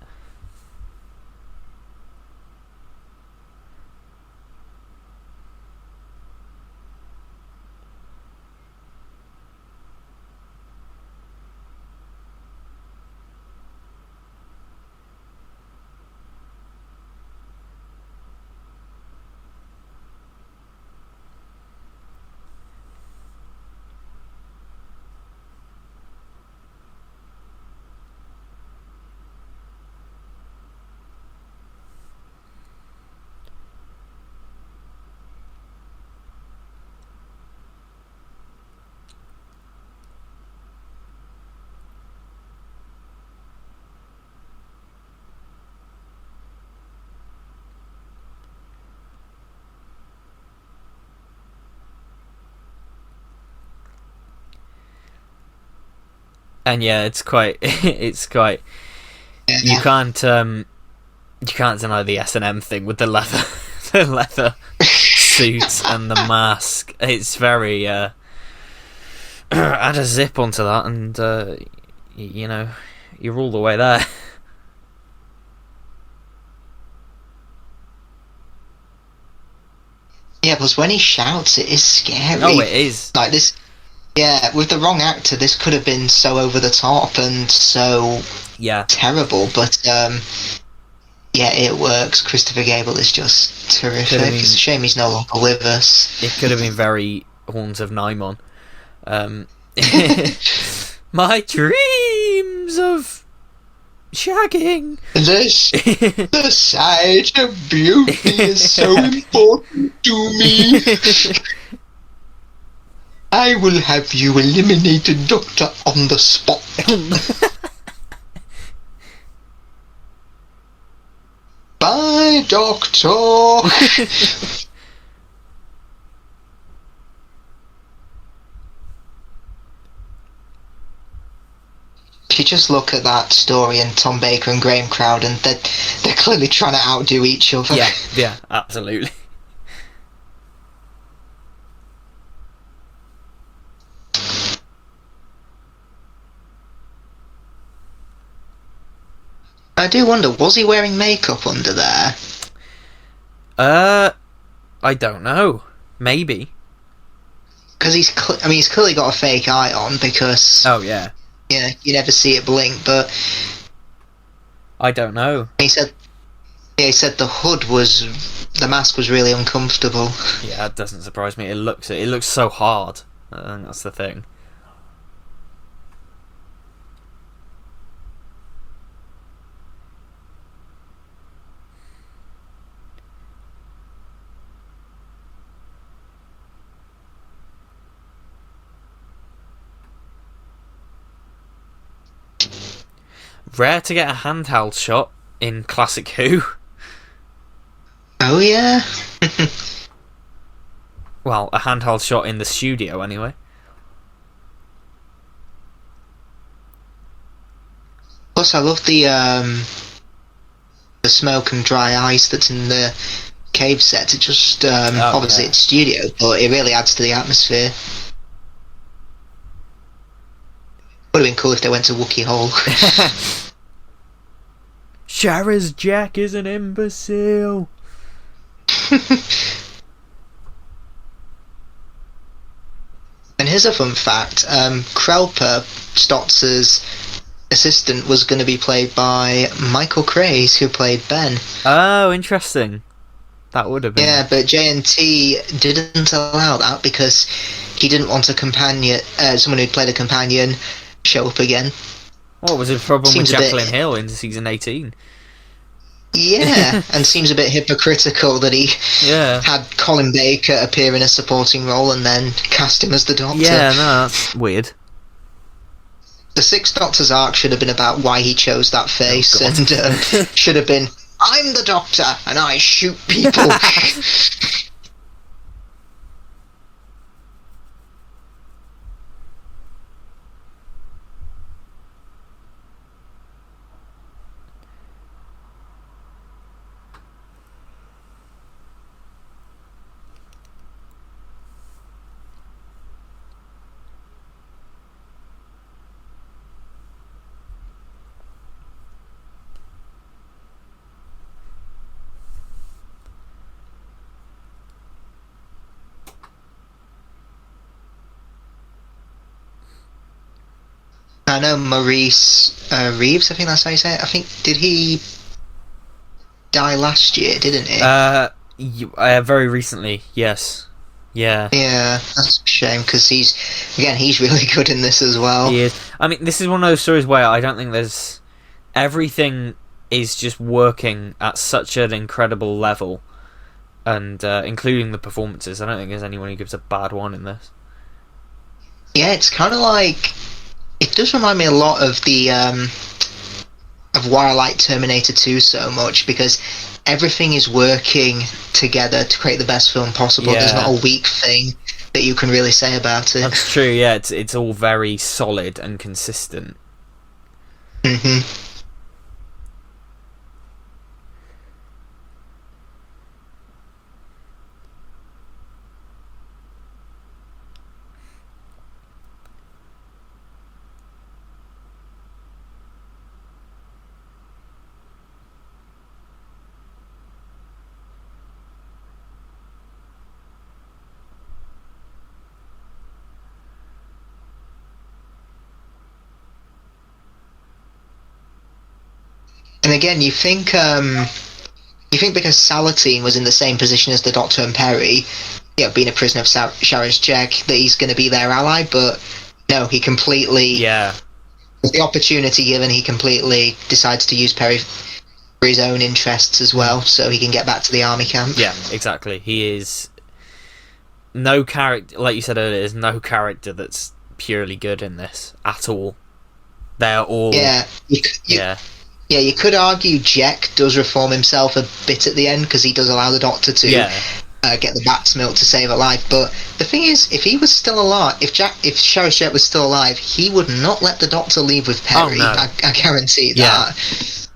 And yeah, it's quite you can't deny the S&M thing with the leather suits and the mask. It's very add a zip onto that, and you know, you're all the way there. Yeah, because when he shouts, it is scary. Oh, it is. Like this. Yeah, with the wrong actor, this could have been so over the top and so terrible. But yeah, it works. Christopher Gable is just terrific. It's a shame he's no longer with us. It could have been very Horns of Nimon. My dreams of shagging. The sight of beauty is so important to me. I will have you eliminated, Doctor, on the spot. Bye, Doctor. If you just look at that story and Tom Baker and Graham Crowden, they're clearly trying to outdo each other. Yeah, absolutely. I do wonder, was he wearing makeup under there? I don't know. Maybe. Because he's clearly got a fake eye on, because... Oh, yeah. Yeah, you never see it blink, but... I don't know. He said the mask was really uncomfortable. Yeah, it doesn't surprise me. It looks so hard. I think that's the thing. Rare to get a handheld shot in classic Who. Oh yeah. Well, a handheld shot in the studio anyway. Plus, I love the smoke and dry ice that's in the cave set. It just obviously it's studio, but it really adds to the atmosphere. Would have been cool if they went to Wookiee Hole. Shara's Jack is an imbecile. And here's a fun fact: Krelper, Stotz's assistant was going to be played by Michael Craze, who played Ben. Oh, interesting. That would have been... Yeah, but J&T didn't allow that because he didn't want a companion, someone who'd played a companion, show up again. What was his problem with Jacqueline Hill in season 18? Yeah, and seems a bit hypocritical that he had Colin Baker appear in a supporting role and then cast him as the Doctor. Yeah, no, that's weird. The Sixth Doctor's arc should have been about why he chose that face, and should have been, I'm the Doctor, and I shoot people. I know Maurice Reeves, I think that's how you say it. I think, did he die last year, didn't he? Very recently, yes. Yeah. Yeah, that's a shame, because he's really good in this as well. He is. I mean, this is one of those stories where I don't think there's... Everything is just working at such an incredible level, and including the performances. I don't think there's anyone who gives a bad one in this. Yeah, it's kind of like... It does remind me a lot of the of why I like Terminator 2 so much, because everything is working together to create the best film possible. Yeah. There's not a weak thing that you can really say about it. That's true, yeah. It's all very solid and consistent. Mm-hmm. And again, you think because Salatine was in the same position as the Doctor and Perry, being a prisoner of Sharon's check, that he's going to be their ally, but no, he completely... Yeah. With the opportunity given, he completely decides to use Perry for his own interests as well, so he can get back to the army camp. Yeah, exactly. He is... No character... Like you said earlier, there's no character that's purely good in this, at all. They're all... Yeah. Yeah, you could argue Jack does reform himself a bit at the end, because he does allow the Doctor to get the bat's milk to save a life. But the thing is, if he was still alive, if Sheriff Jet was still alive, he would not let the Doctor leave with Perry. Oh, no. I guarantee that.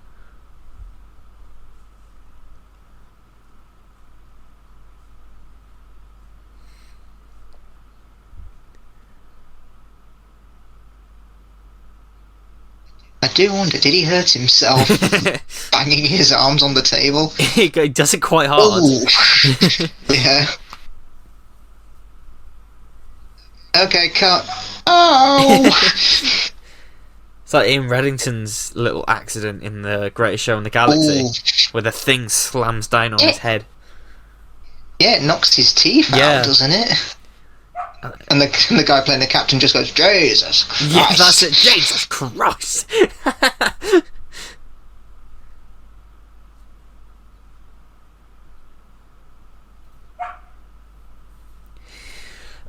I do wonder, did he hurt himself banging his arms on the table? He does it quite hard. Yeah. Okay, cut. Oh! It's like Ian Reddington's little accident in The Greatest Show in the Galaxy, where the thing slams down on his head. Yeah, it knocks his teeth out, doesn't it? And the guy playing the captain just goes, Jesus Christ. Yeah, that's it, Jesus Christ.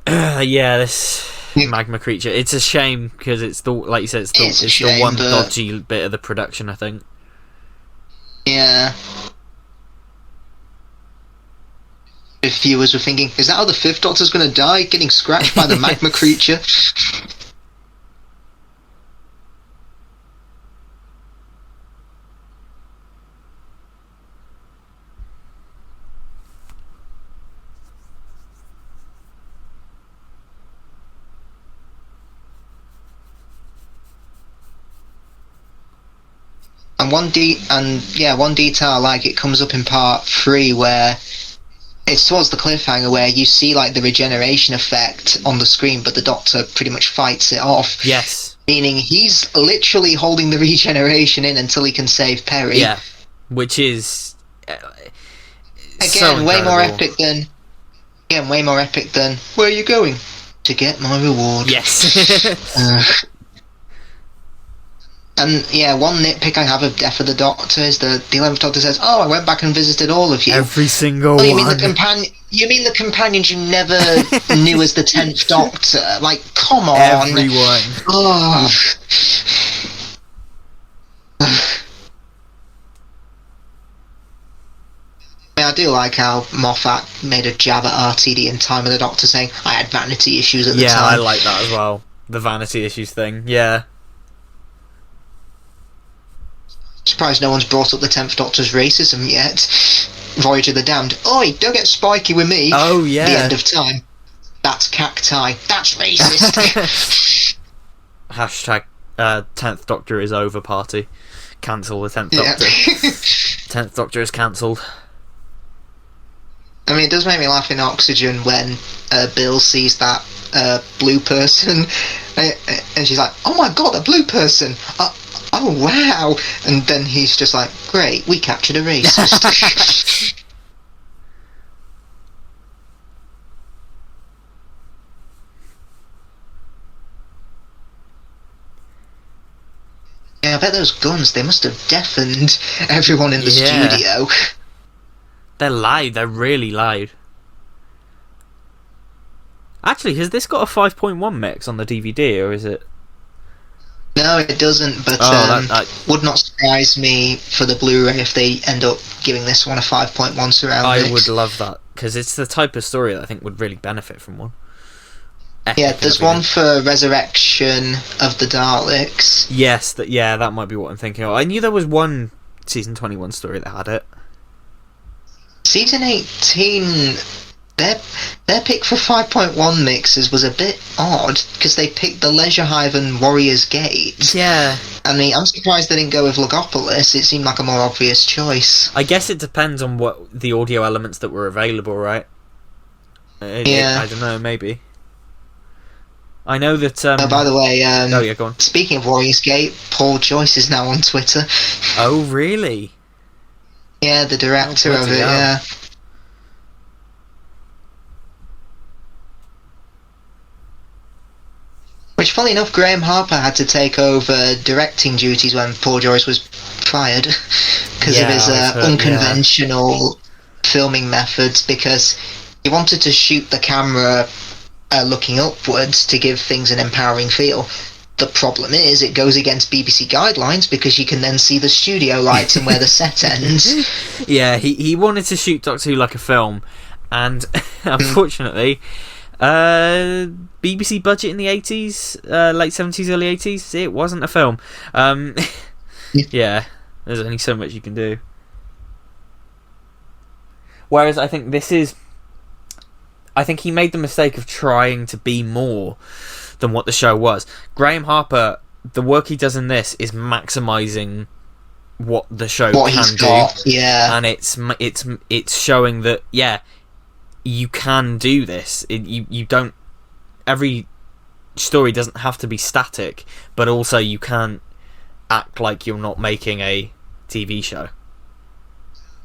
This magma creature. It's a shame, because it's the, like you said, it's the one dodgy bit of the production, I think. Yeah. If viewers were thinking, is that how the Fifth Doctor's going to die? Getting scratched by the magma creature? And one detail I like, it comes up in part 3 where it's towards the cliffhanger where you see like the regeneration effect on the screen, but the Doctor pretty much fights it off. Yes. Meaning he's literally holding the regeneration in until he can save Perry. Yeah, which is again so way more epic than. Again, way more epic than. Where are you going? To get my reward. Yes. And yeah, one nitpick I have of Death of the Doctor is the 11th Doctor says, "Oh, I went back and visited all of you." Every single one. You mean the companions you never knew as the 10th Doctor? Like, come on. Everyone. Oh. I do like how Moffat made a jab at RTD in Time of the Doctor, saying, "I had vanity issues at the time." Yeah, I like that as well. The vanity issues thing. Yeah. Surprised no one's brought up the 10th Doctor's racism yet. Voyager the Damned. Oi, don't get spiky with me. Oh, yeah. The end of time. That's cacti. That's racist. Hashtag 10th Doctor is over party. Cancel the 10th Doctor. 10th Doctor is cancelled. I mean, it does make me laugh in Oxygen when Bill sees that blue person and she's like, "Oh my god, a blue person! Oh wow!" And then he's just like, "Great, we captured a racist." Yeah, I bet those guns, they must have deafened everyone in the studio. They're loud, they're really loud. Actually, has this got a 5.1 mix on the DVD, or is it? No, it doesn't, but would not surprise me for the Blu-ray if they end up giving this one a 5.1 surround mix. I would love that, because it's the type of story that I think would really benefit from one. Yeah, there's one for Resurrection of the Daleks. Yes, that might be what I'm thinking of. I knew there was one Season 21 story that had it. Season 18, their pick for 5.1 mixes was a bit odd, because they picked the Leisure Hive and Warrior's Gate. Yeah. I mean, I'm surprised they didn't go with Logopolis. It seemed like a more obvious choice. I guess it depends on what the audio elements that were available, right? I don't know, maybe. I know that... by the way, oh yeah, go on. Speaking of Warrior's Gate, Paul Joyce is now on Twitter. Oh, really? Yeah, the director of it, yeah. Which, funny enough, Graham Harper had to take over directing duties when Paul Joyce was fired because of his unconventional filming methods, because he wanted to shoot the camera looking upwards to give things an empowering feel. The problem is, it goes against BBC guidelines because you can then see the studio lights and where the set ends. Yeah, he wanted to shoot Doctor Who like a film, and unfortunately, BBC budget in the 80s, late 70s, early 80s, it wasn't a film. Yeah, there's only so much you can do. Whereas I think I think he made the mistake of trying to be more than what the show was. Graham Harper, the work he does in this is maximising what the show can do. Yeah. And it's showing that, yeah, you can do this. You don't... Every story doesn't have to be static, but also you can't act like you're not making a TV show.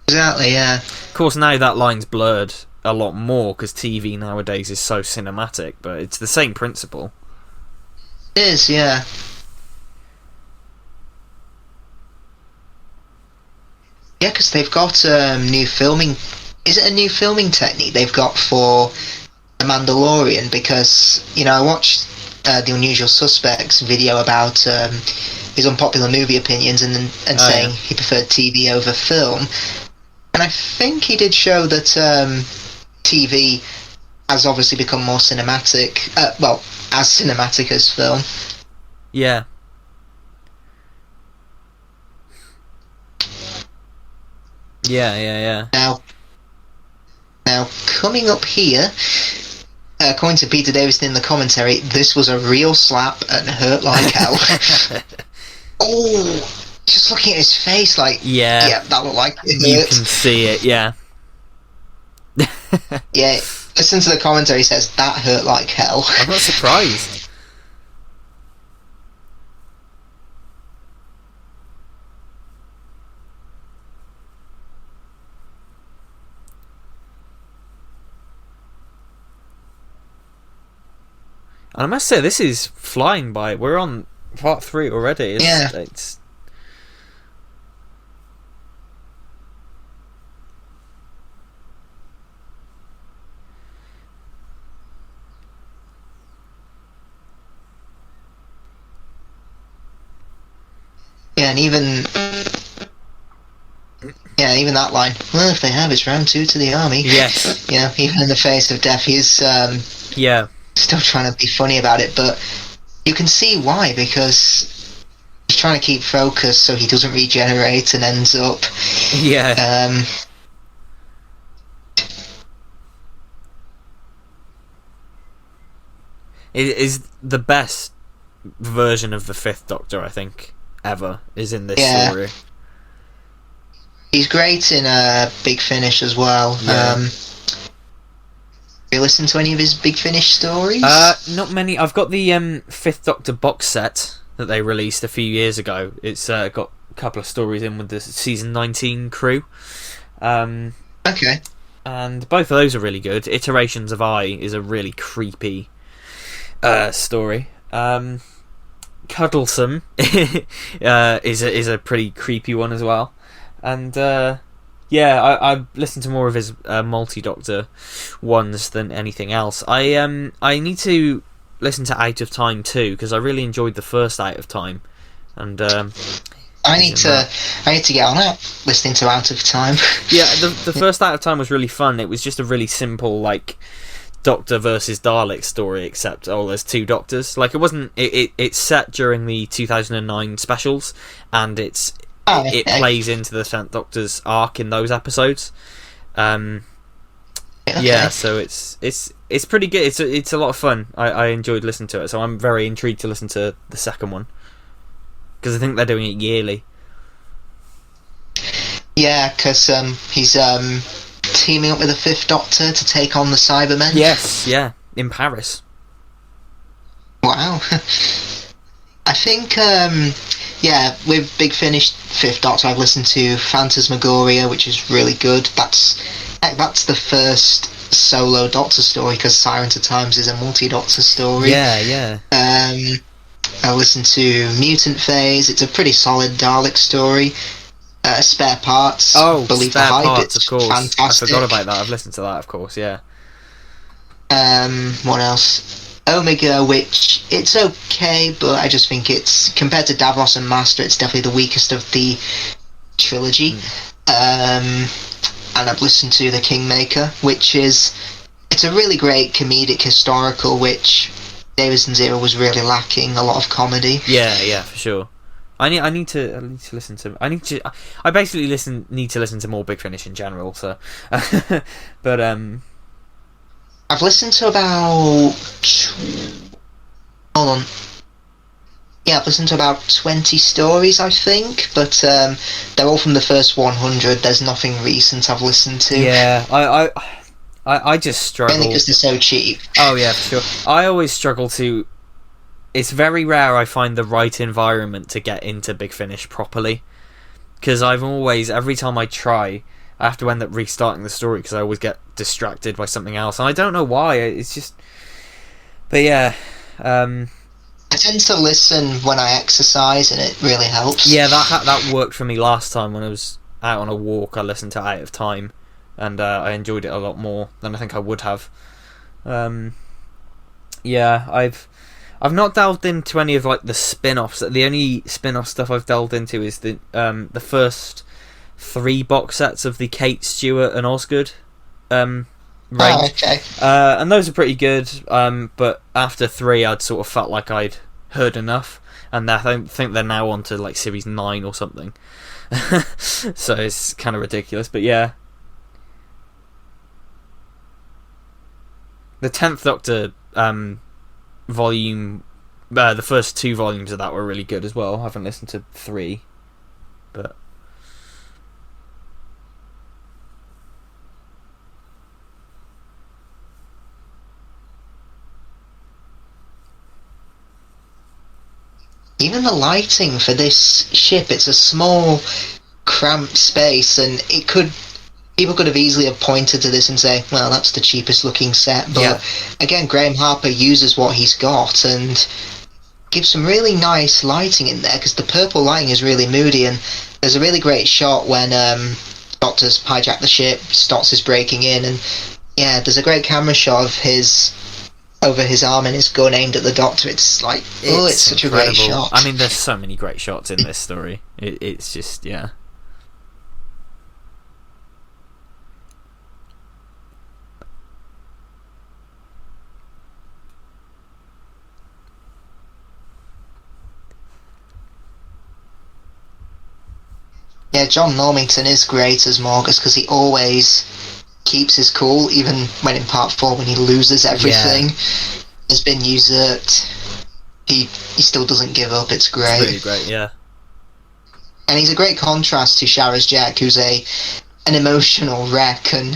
Exactly, yeah. Of course, now that line's blurred a lot more because TV nowadays is so cinematic, but it's the same principle. It is, yeah. Yeah, because they've got new filming... Is it a new filming technique they've got for The Mandalorian? Because, I watched the Unusual Suspects video about his unpopular movie opinions and saying he preferred TV over film. And I think he did show that TV has obviously become more cinematic. As cinematic as film. Yeah. Yeah. Now, coming up here, according to Peter Davison in the commentary, this was a real slap and hurt like hell. Oh, just looking at his face, like, yeah, that looked like it hurt. You can see it, yeah. Yeah, listen to the commentary. He says that hurt like hell. I'm not surprised. And I must say, this is flying by. We're on part 3 already. It's yeah, and even that line. Well, if they have, it's round 2 to the army. Yes. You know, even in the face of death, he's still trying to be funny about it, but you can see why, because he's trying to keep focus so he doesn't regenerate and ends up it is the best version of the Fifth Doctor, I think, ever, is in this story. He's great in Big Finish as well. You listen to any of his Big Finish stories? Not many. I've got the Fifth Doctor box set that they released a few years ago. It's got a couple of stories in with the season 19 crew. Okay. And both of those are really good. Iterations of I is a really creepy story. Cuddlesome is a pretty creepy one as well. And I listened to more of his multi-Doctor ones than anything else. I need to listen to Out of Time too, because I really enjoyed the first Out of Time, and I need to get on it, listening to Out of Time. Yeah, the first Out of Time was really fun. It was just a really simple, like, Doctor versus Dalek story, except there's 2 Doctors. Like, it wasn't. It's set during the 2009 specials, and it plays into the 10th Doctor's arc in those episodes. Yeah, so it's pretty good. It's a lot of fun. I enjoyed listening to it, so I'm very intrigued to listen to the second one, because I think they're doing it yearly. Yeah, because he's teaming up with the Fifth Doctor to take on the Cybermen. Yes, yeah, in Paris. Wow. I think, with Big Finish Fifth Doctor, I've listened to Phantasmagoria, which is really good. That's the first solo Doctor story, because Silent at Times is a multi-Doctor story. Yeah. I listened to Mutant Phase. It's a pretty solid Dalek story. Spare Parts. Believe Spare the Hype. Parts, It's of course. fantastic. I forgot about that. I've listened to that, of course, yeah. What else? Omega, which it's okay, but I just think it's, compared to Davros and Master, it's definitely the weakest of the trilogy. And I've listened to The Kingmaker, which it's a really great comedic historical, which Davison's era was really lacking. A lot of comedy. Yeah, for sure. I need to listen to. I basically need to listen to more Big Finish in general. So, but I've listened to about. Hold on. Yeah, I've listened to about 20 stories, I think, but they're all from the first 100. There's nothing recent I've listened to. Yeah, I just struggle. Mainly because they're so cheap. Oh yeah, for sure. I always struggle to. It's very rare I find the right environment to get into Big Finish properly, because every time I try, I have to end up restarting the story because I always get distracted by something else, and I don't know why. It's just, but yeah. I tend to listen when I exercise, and it really helps. Yeah, that worked for me last time when I was out on a walk. I listened to Out of Time, and I enjoyed it a lot more than I think I would have. Yeah, I've not delved into any of like the spin-offs. The only spin-off stuff I've delved into is the first 3 box sets of the Kate Stewart and Osgood range. Oh, okay. And those are pretty good. But after 3, I'd sort of felt like I'd heard enough, and I think they're now on to like series 9 or something. So it's kind of ridiculous, but yeah. The 10th Doctor volume, the first 2 volumes of that were really good as well. I haven't listened to 3, but even the lighting for this ship, it's a small, cramped space, and people could have easily have pointed to this and say, well, that's the cheapest looking set, but again, Graham Harper uses what he's got and gives some really nice lighting in there, because the purple lighting is really moody, and there's a really great shot when Doctor's hijacked the ship, Stotts is breaking in, and yeah, there's a great camera shot of his over his arm and his gun aimed at the Doctor. It's like, it's such incredible. A great shot. I mean, there's so many great shots in this story. It's just, yeah. Yeah, John Normington is great as Morgus, because he always keeps his cool, even when in part 4 when he loses everything, has been usurped. He still doesn't give up. It's great. It's really great, yeah. And he's a great contrast to Sharaz Jek, who's an emotional wreck, and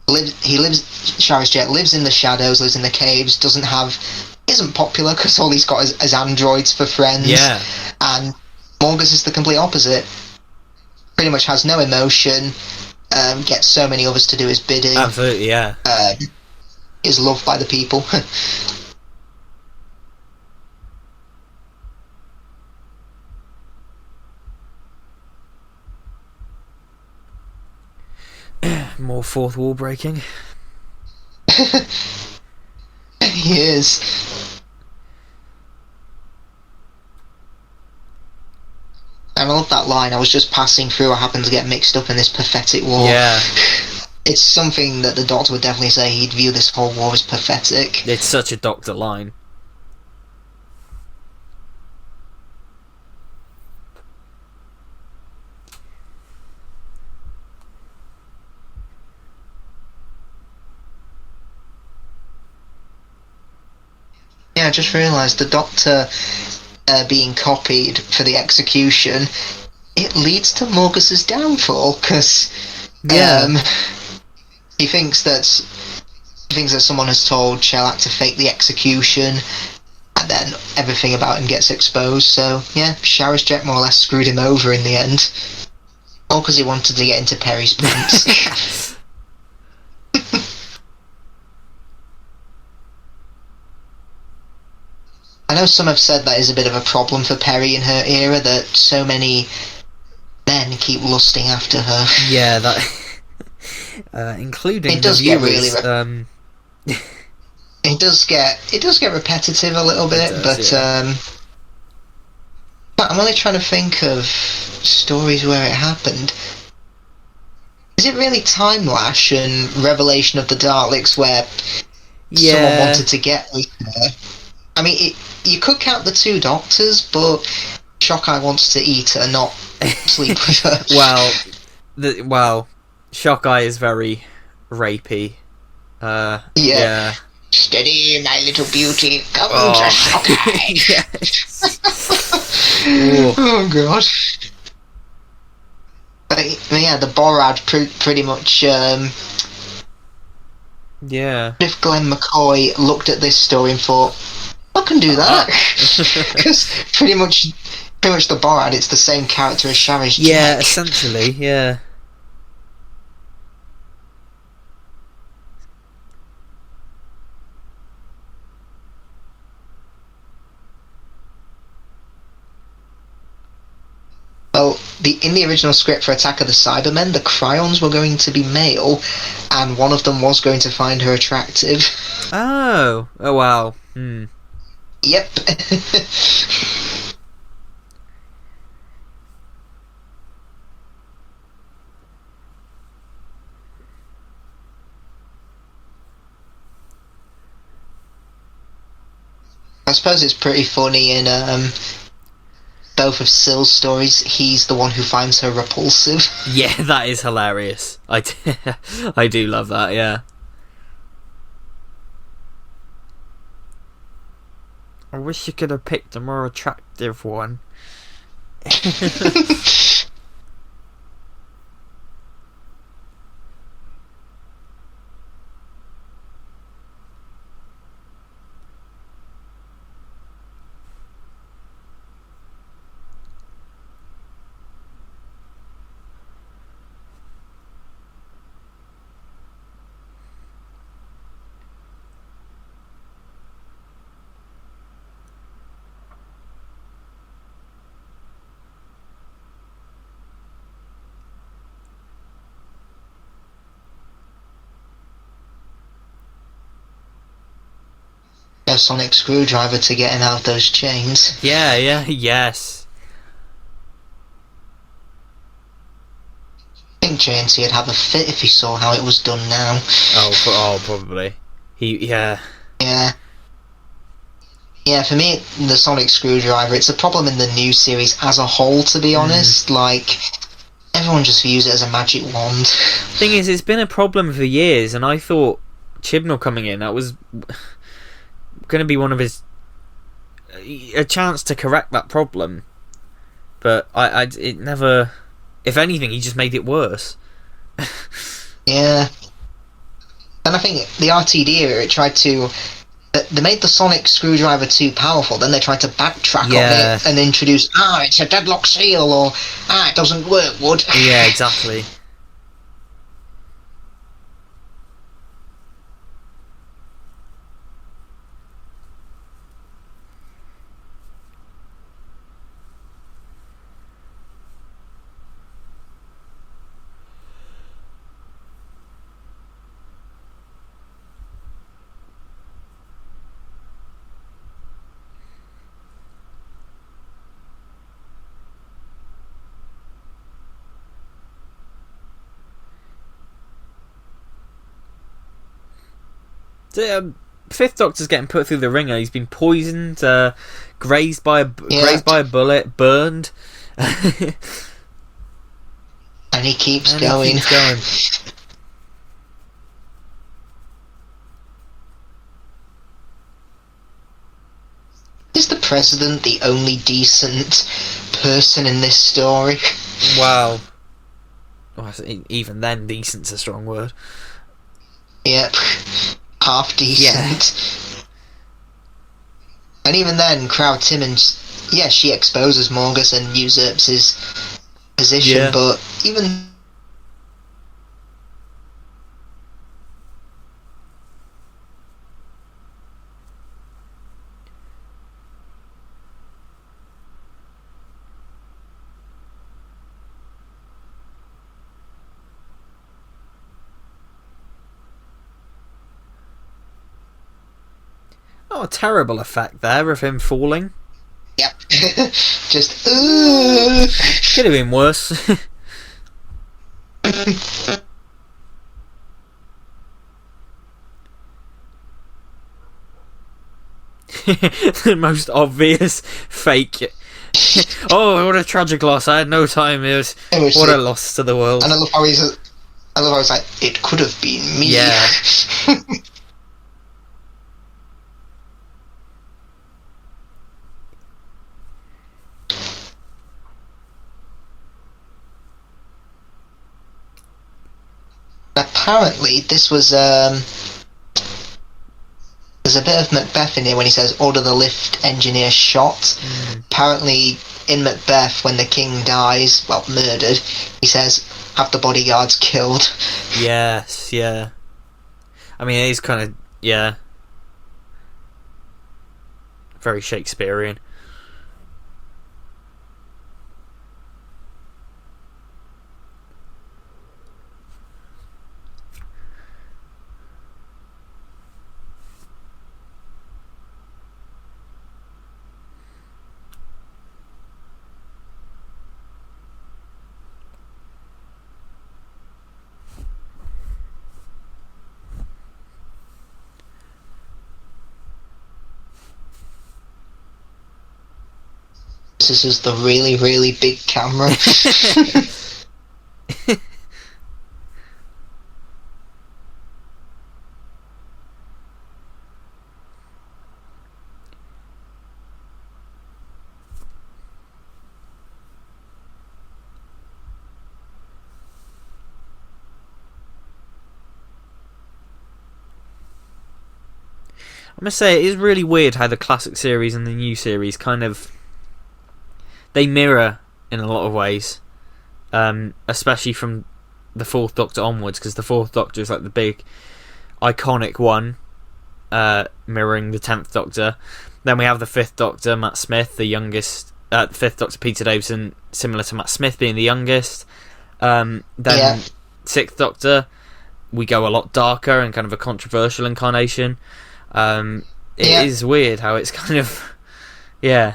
Sharaz Jek lives in the shadows, lives in the caves, isn't popular because all he's got is androids for friends. Yeah. And Morgus is the complete opposite. Pretty much has no emotion, gets so many others to do his bidding. Absolutely, yeah. Is loved by the people. More fourth wall breaking. He is. I love that line, I was just passing through, I happened to get mixed up in this pathetic war. Yeah. It's something that the Doctor would definitely say, he'd view this whole war as pathetic. It's such a Doctor line. Yeah, I just realised the Doctor being copied for the execution, it leads to Morgus's downfall, because he thinks that someone has told Shellac to fake the execution, and then everything about him gets exposed. So yeah, Sharaz Jek more or less screwed him over in the end, all because he wanted to get into Peri's pants. I know some have said that is a bit of a problem for Peri in her era, that so many men keep lusting after her. Yeah, that including it does the get viewers, really it does get repetitive a little bit, but I'm only trying to think of stories where it happened. Is it really Time Lash and Revelation of the Daleks where someone wanted to get with her? I mean, you could count the two Doctors, but Shockeye wants to eat her, not sleep with her. Well, Shockeye is very rapey. Yeah. Steady, my little beauty, come to Shockeye. Oh god. But yeah, the Borad pretty much. If Glenn McCoy looked at this story and thought, I can do that, because pretty much the Borad, it's the same character as Sharaz Jek. Yeah, essentially, yeah. Well, in the original script for Attack of the Cybermen, the Cryons were going to be male, and one of them was going to find her attractive. Oh wow. Yep. I suppose it's pretty funny in both of Syl's stories, he's the one who finds her repulsive. Yeah, that is hilarious. I do love that, yeah. I wish you could have picked a more attractive one. sonic screwdriver to get him out of those chains. Yeah, yes. I think JNT would have a fit if he saw how it was done now. Probably. Yeah, for me, the sonic screwdriver, it's a problem in the new series as a whole, to be honest. Like, everyone just views it as a magic wand. Thing is, it's been a problem for years, and I thought Chibnall coming in, that was going to be one of a chance to correct that problem. But it never... If anything, he just made it worse. Yeah. And I think the RTD era, it tried to... They made the sonic screwdriver too powerful, then they tried to backtrack on it and introduce, it's a deadlock seal, or, it doesn't work, Wood. Yeah, exactly. The Fifth Doctor's getting put through the ringer. He's been poisoned, grazed by a bullet, burned, and he keeps going. Is the President the only decent person in this story? Wow. Well, even then, decent's a strong word. Yep. Half decent. Yeah. And even then, Crowd Timmins, she exposes Morgus and usurps his position, but even... Oh, a terrible effect there of him falling. Yep. Just, Could have been worse. The most obvious fake. Oh, what a tragic loss. I had no time. What a loss to the world. And I love how he's like, it could have been me. Yeah. Apparently, this was there's a bit of Macbeth in here when he says, order the lift engineer shot. Apparently, in Macbeth, when the king dies, well, murdered, he says, have the bodyguards killed. Yes, yeah. I mean, it is kind of, very Shakespearean. This is the really, really big camera. I must say, it is really weird how the classic series and the new series kind of... They mirror in a lot of ways. Especially from the Fourth Doctor onwards, because the Fourth Doctor is like the big, iconic one, mirroring the 10th Doctor. Then we have the 5th Doctor, Matt Smith, the youngest... the 5th Doctor, Peter Davison, similar to Matt Smith, being the youngest. Then 6th Doctor, we go a lot darker and kind of a controversial incarnation. is weird how it's kind of... Yeah.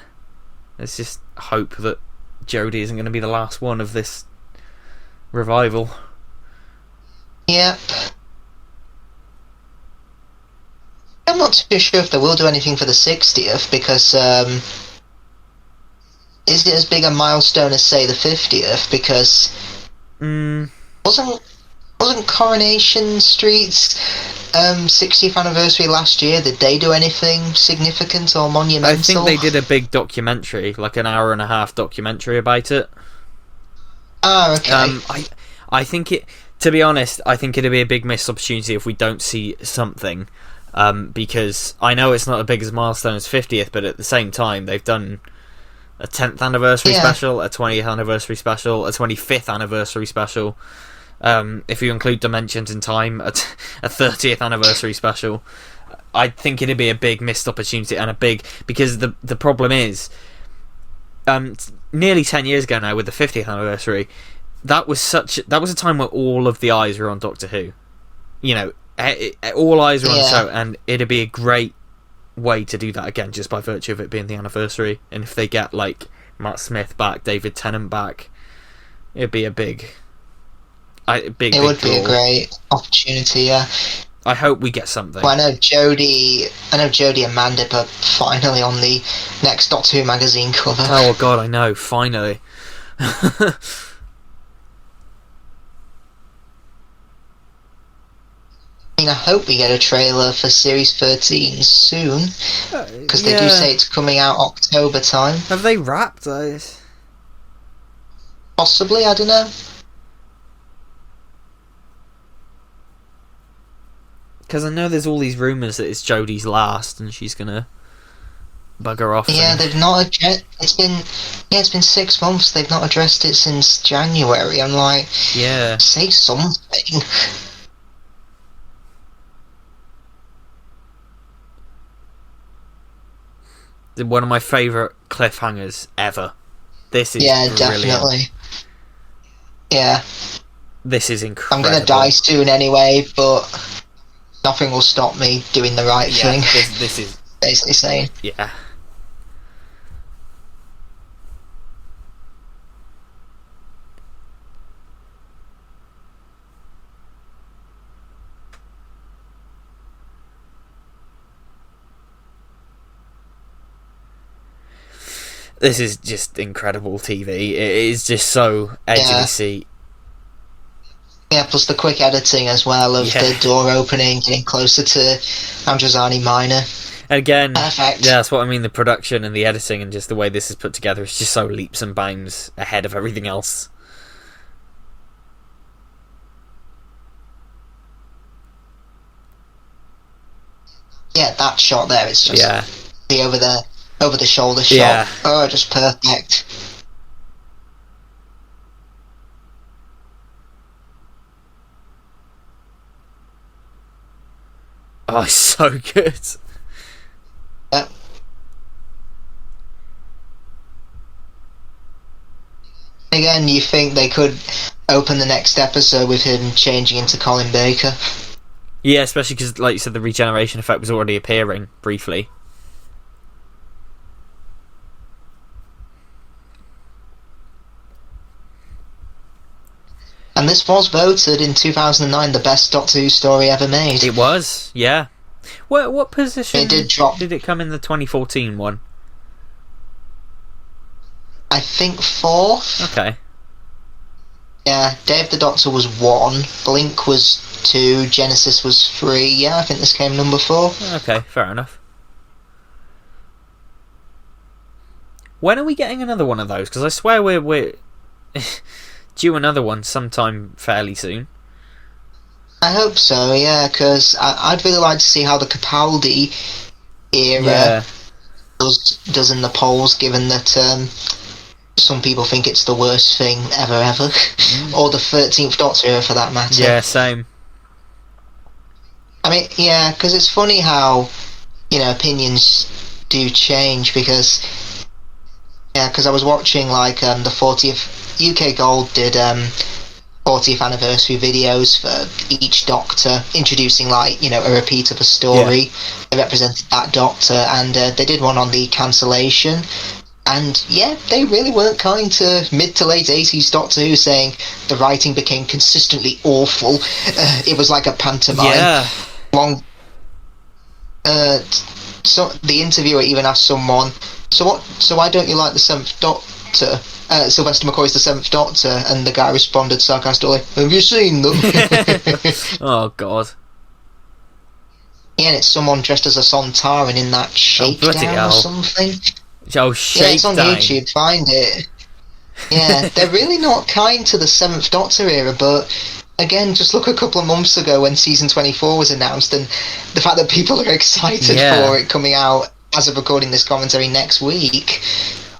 Let's just hope that Jodie isn't going to be the last one of this revival. Yep. I'm not too sure if they will do anything for the 60th, because is it as big a milestone as, say, the 50th? Because wasn't Coronation Street's 60th anniversary last year? Did they do anything significant or monumental? I think they did a big documentary, like an hour and a half documentary about it. Oh, okay. I think it... To be honest, I think it'd be a big missed opportunity if we don't see something. Because I know it's not as big as milestone as 50th, but at the same time, they've done a 10th anniversary special, a 20th anniversary special, a 25th anniversary special. If you include Dimensions in Time, a 30th anniversary special. I think it'd be a big missed opportunity, and a big... Because the problem is, nearly 10 years ago now, with the 50th anniversary, that was a time where all of the eyes were on Doctor Who. You know, all eyes were on the show, and it'd be a great way to do that again, just by virtue of it being the anniversary. And if they get, like, Matt Smith back, David Tennant back, it'd be a big It would be a great opportunity, yeah. I hope we get something. Well, I know Jodie and Mandip are finally on the next Doctor Who magazine cover. Oh god, I know, finally. I mean, I hope we get a trailer for Series 13 soon, because they do say it's coming out October time. Have they wrapped those? Possibly, I don't know. Because I know there's all these rumours that it's Jodie's last and she's gonna bugger off. Yeah, they've not addressed. It's been 6 months. They've not addressed it since January. I'm like, say something. One of my favourite cliffhangers ever. This is brilliant. Definitely. Yeah. This is incredible. I'm gonna die soon anyway, but nothing will stop me doing the right thing. This is basically saying. Yeah. This is just incredible TV. It is just so edge of the seat. Yeah, plus the quick editing as well of the door opening, getting closer to Androzani Minor. Again, perfect. Yeah, that's what I mean. The production and the editing and just the way this is put together is just so leaps and bounds ahead of everything else. Yeah, that shot there is just the over the shoulder shot. Yeah. Oh, just perfect. Oh, so good. Yep. Again, you think they could open the next episode with him changing into Colin Baker? Yeah, especially because, like you said, the regeneration effect was already appearing briefly. And this was voted in 2009 the best Doctor Who story ever made. It was, yeah. What position it did drop. Did it come in the 2014 one? I think 4th. Okay. Yeah, Day of the Doctor was 1, Blink was 2, Genesis was 3. Yeah, I think this came number 4. Okay, fair enough. When are we getting another one of those? Because I swear we're due another one sometime fairly soon. I hope so, yeah, because I'd really like to see how the Capaldi era does in the polls, given that some people think it's the worst thing ever. Or the 13th Doctor era, for that matter. Yeah, same. I mean, yeah, because it's funny how, opinions do change, because I was watching, like, the 40th... UK Gold did 40th anniversary videos for each Doctor, introducing, like, you know, a repeat of a story that represented that Doctor, and they did one on the cancellation. And yeah, they really weren't kind to mid to late 80s Doctor Who, saying the writing became consistently awful. It was like a pantomime. Yeah. So the interviewer even asked someone, so why don't you like the 7th Doctor? Sylvester McCoy's the 7th Doctor, and the guy responded sarcastically, "Have you seen them?" Oh, God. Yeah, and it's someone dressed as a Sontaran in that Shakedown or something. Oh, Shakedown. Yeah, it's on YouTube, find it. Yeah, they're really not kind to the 7th Doctor era, but again, just look a couple of months ago when season 24 was announced, and the fact that people are excited for it coming out as of recording this commentary next week.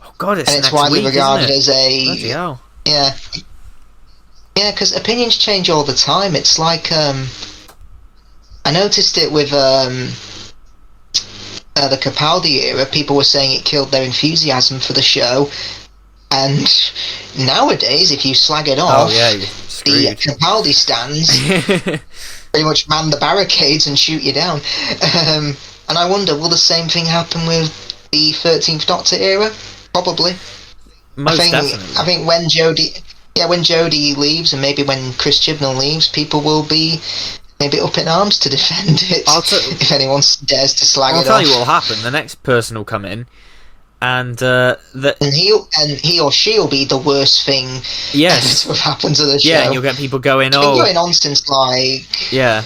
Oh God, it's and it's next widely week, regarded isn't it? as a Bloody hell. Yeah, because opinions change all the time. It's like I noticed it with the Capaldi era. People were saying it killed their enthusiasm for the show, and nowadays, if you slag it off, the Capaldi stands pretty much man the barricades and shoot you down. And I wonder, will the same thing happen with the 13th Doctor era? Probably. Definitely. I think when Jodie leaves, and maybe when Chris Chibnall leaves, people will be maybe up in arms to defend it. If anyone dares to slag it off. I'll tell you what will happen. The next person will come in, and he or she will be the worst thing to have happened to the show. Yeah, and you'll get people going, It's been going on since, like... Yeah.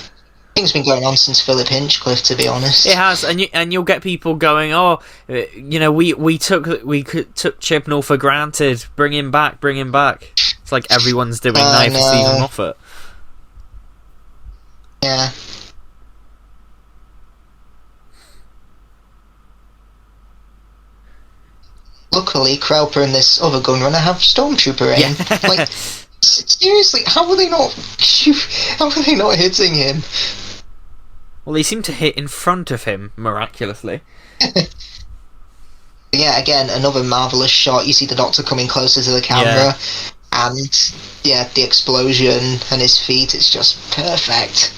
I think it's been going on since Philip Hinchcliffe, to be honest. It has, and you'll get people going, you know, we took Chibnall for granted. Bring him back. It's like everyone's doing now for Stephen Moffat. Yeah. Luckily, Krelper and this other gunrunner have Stormtrooper aim. Yeah. Like, seriously, how are they not hitting him? Well, they seem to hit in front of him, miraculously. Yeah, again, another marvellous shot. You see the Doctor coming closer to the camera, and the explosion and his feet, it's just perfect.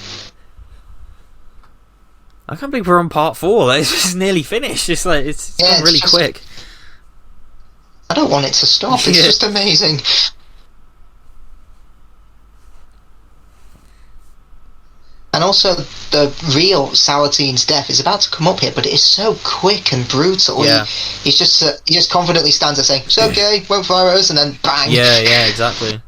I can't believe we're on part 4. It's just nearly finished. It's like it's gone really quick. I don't want it to stop. It's just amazing. And also, the real Salatine's death is about to come up here, but it is so quick and brutal. Yeah. He just confidently stands there saying, "It's okay, won't fire us," and then bang. Yeah, exactly.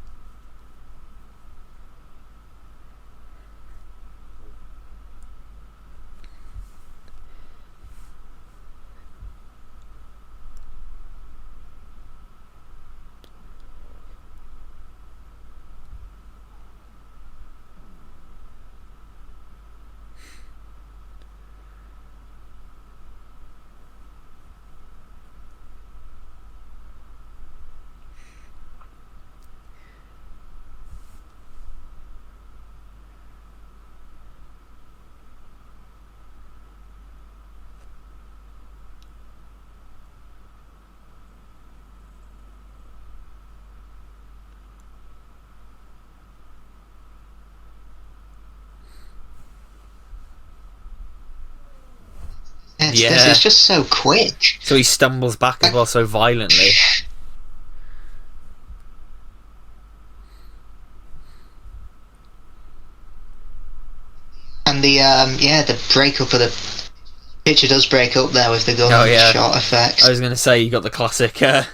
It's just so quick. So he stumbles back as well so violently. And the breakup of the picture does break up there with the gun shot effects. I was going to say, you got the classic the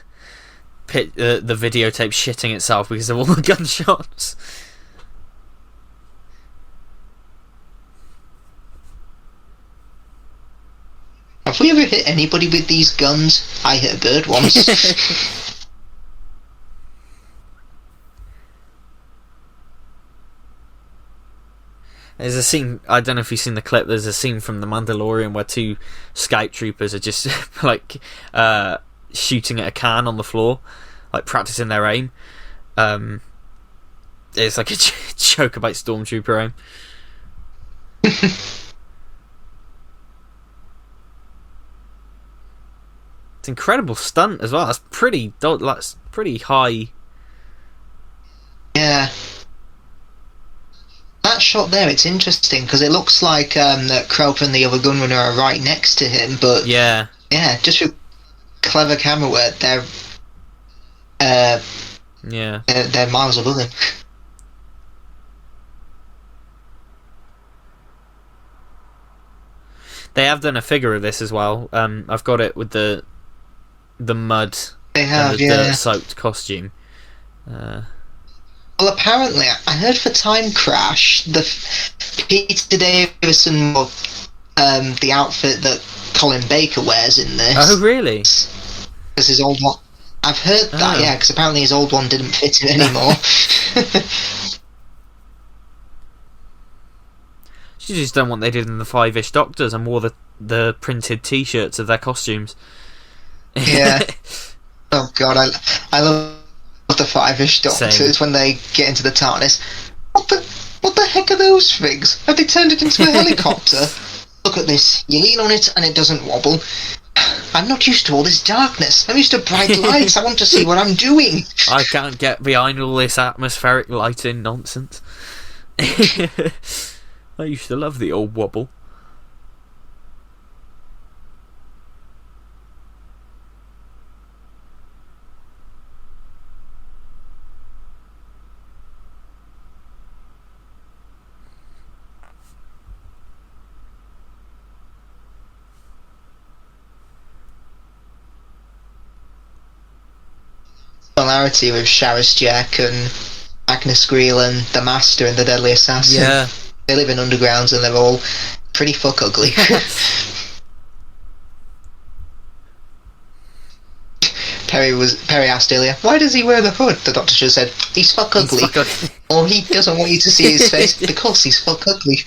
videotape shitting itself because of all the gunshots. Have we ever hit anybody with these guns? I hit a bird once. There's a scene, I don't know if you've seen the clip, there's a scene from The Mandalorian where 2 scout troopers are just like shooting at a can on the floor, like practicing their aim. It's like a joke about Stormtrooper aim. It's an incredible stunt as well. That's pretty high. Yeah. That shot there, it's interesting because it looks like that Croker and the other gunrunner are right next to him, but yeah, just with clever camera work, they're miles above him. They have done a figure of this as well. I've got it with the mud. They have, the soaked costume. Well, apparently, I heard for Time Crash, Peter Davison wore the outfit that Colin Baker wears in this. Oh, really? Because his old one... I've heard that, yeah, because apparently his old one didn't fit him anymore. She just done what they did in the Five-ish Doctors and wore the printed T-shirts of their costumes. Yeah. Oh, God, I love the Five-ish Doctors when they get into the TARDIS. What the heck are those things? Have they turned it into a helicopter? Look at this. You lean on it and it doesn't wobble. I'm not used to all this darkness. I'm used to bright lights. I want to see what I'm doing. I can't get behind all this atmospheric lighting nonsense. I used to love the old wobble. Similarity with Sharaz Jack and Magnus Greel and the Master and the Deadly Assassin. Yeah. They live in undergrounds and they're all pretty fuck ugly. Perry asked earlier, why does he wear the hood? The Doctor should have said, he's fuck ugly. Or he doesn't want you to see his face because he's fuck ugly.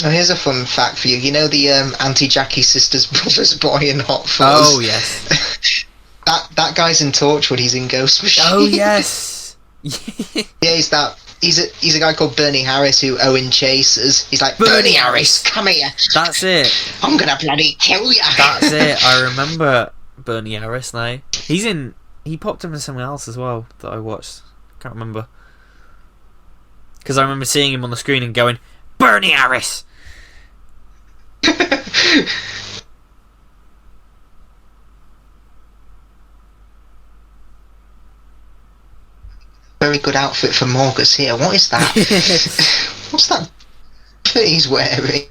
Oh, here's a fun fact for you. You know the Auntie Jackie's sister's brother's boy in Hot Fuzz? Oh, yes. that guy's in Torchwood, he's in Ghost Machine. Oh, yes. Yeah, he's a guy called Bernie Harris who Owen chases. He's like, Bernie Harris, come here. That's it. I'm gonna bloody kill ya. That's it. I remember Bernie Harris now. He popped up in something else as well that I watched. Can't remember. Because I remember seeing him on the screen and going, Bernie Harris! Very good outfit for Morgus here. What is that? What's that he's wearing?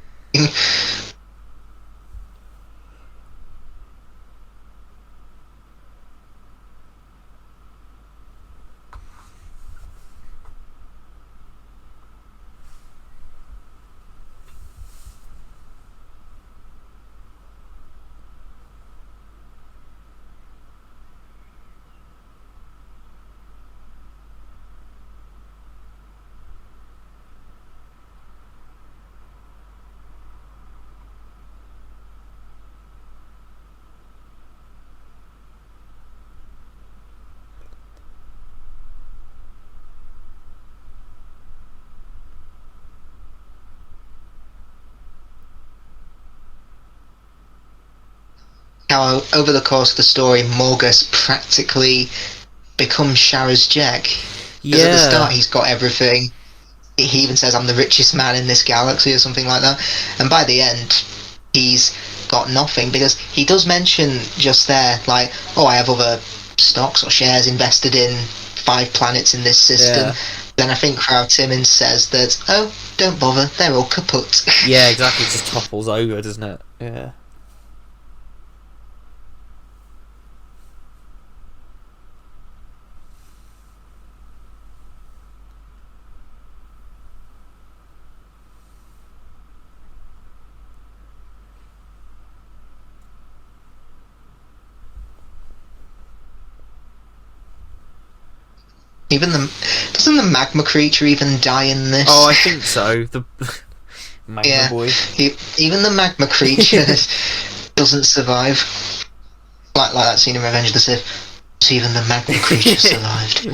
How over the course of the story, Morgus practically becomes Sharaz Jack. Because at the start he's got everything. He even says, I'm the richest man in this galaxy or something like that. And by the end, he's got nothing. Because he does mention just there, like, oh, I have other stocks or shares invested in 5 planets in this system. Yeah. Then I think Frau Timmins says that, oh, don't bother, they're all kaput. Yeah, exactly. It just topples over, doesn't it? Yeah. Doesn't the magma creature even die in this? Oh, I think so. The magma boy. Even the magma creature doesn't survive. Like that scene in Revenge of the Sith. So even the magma creature survived.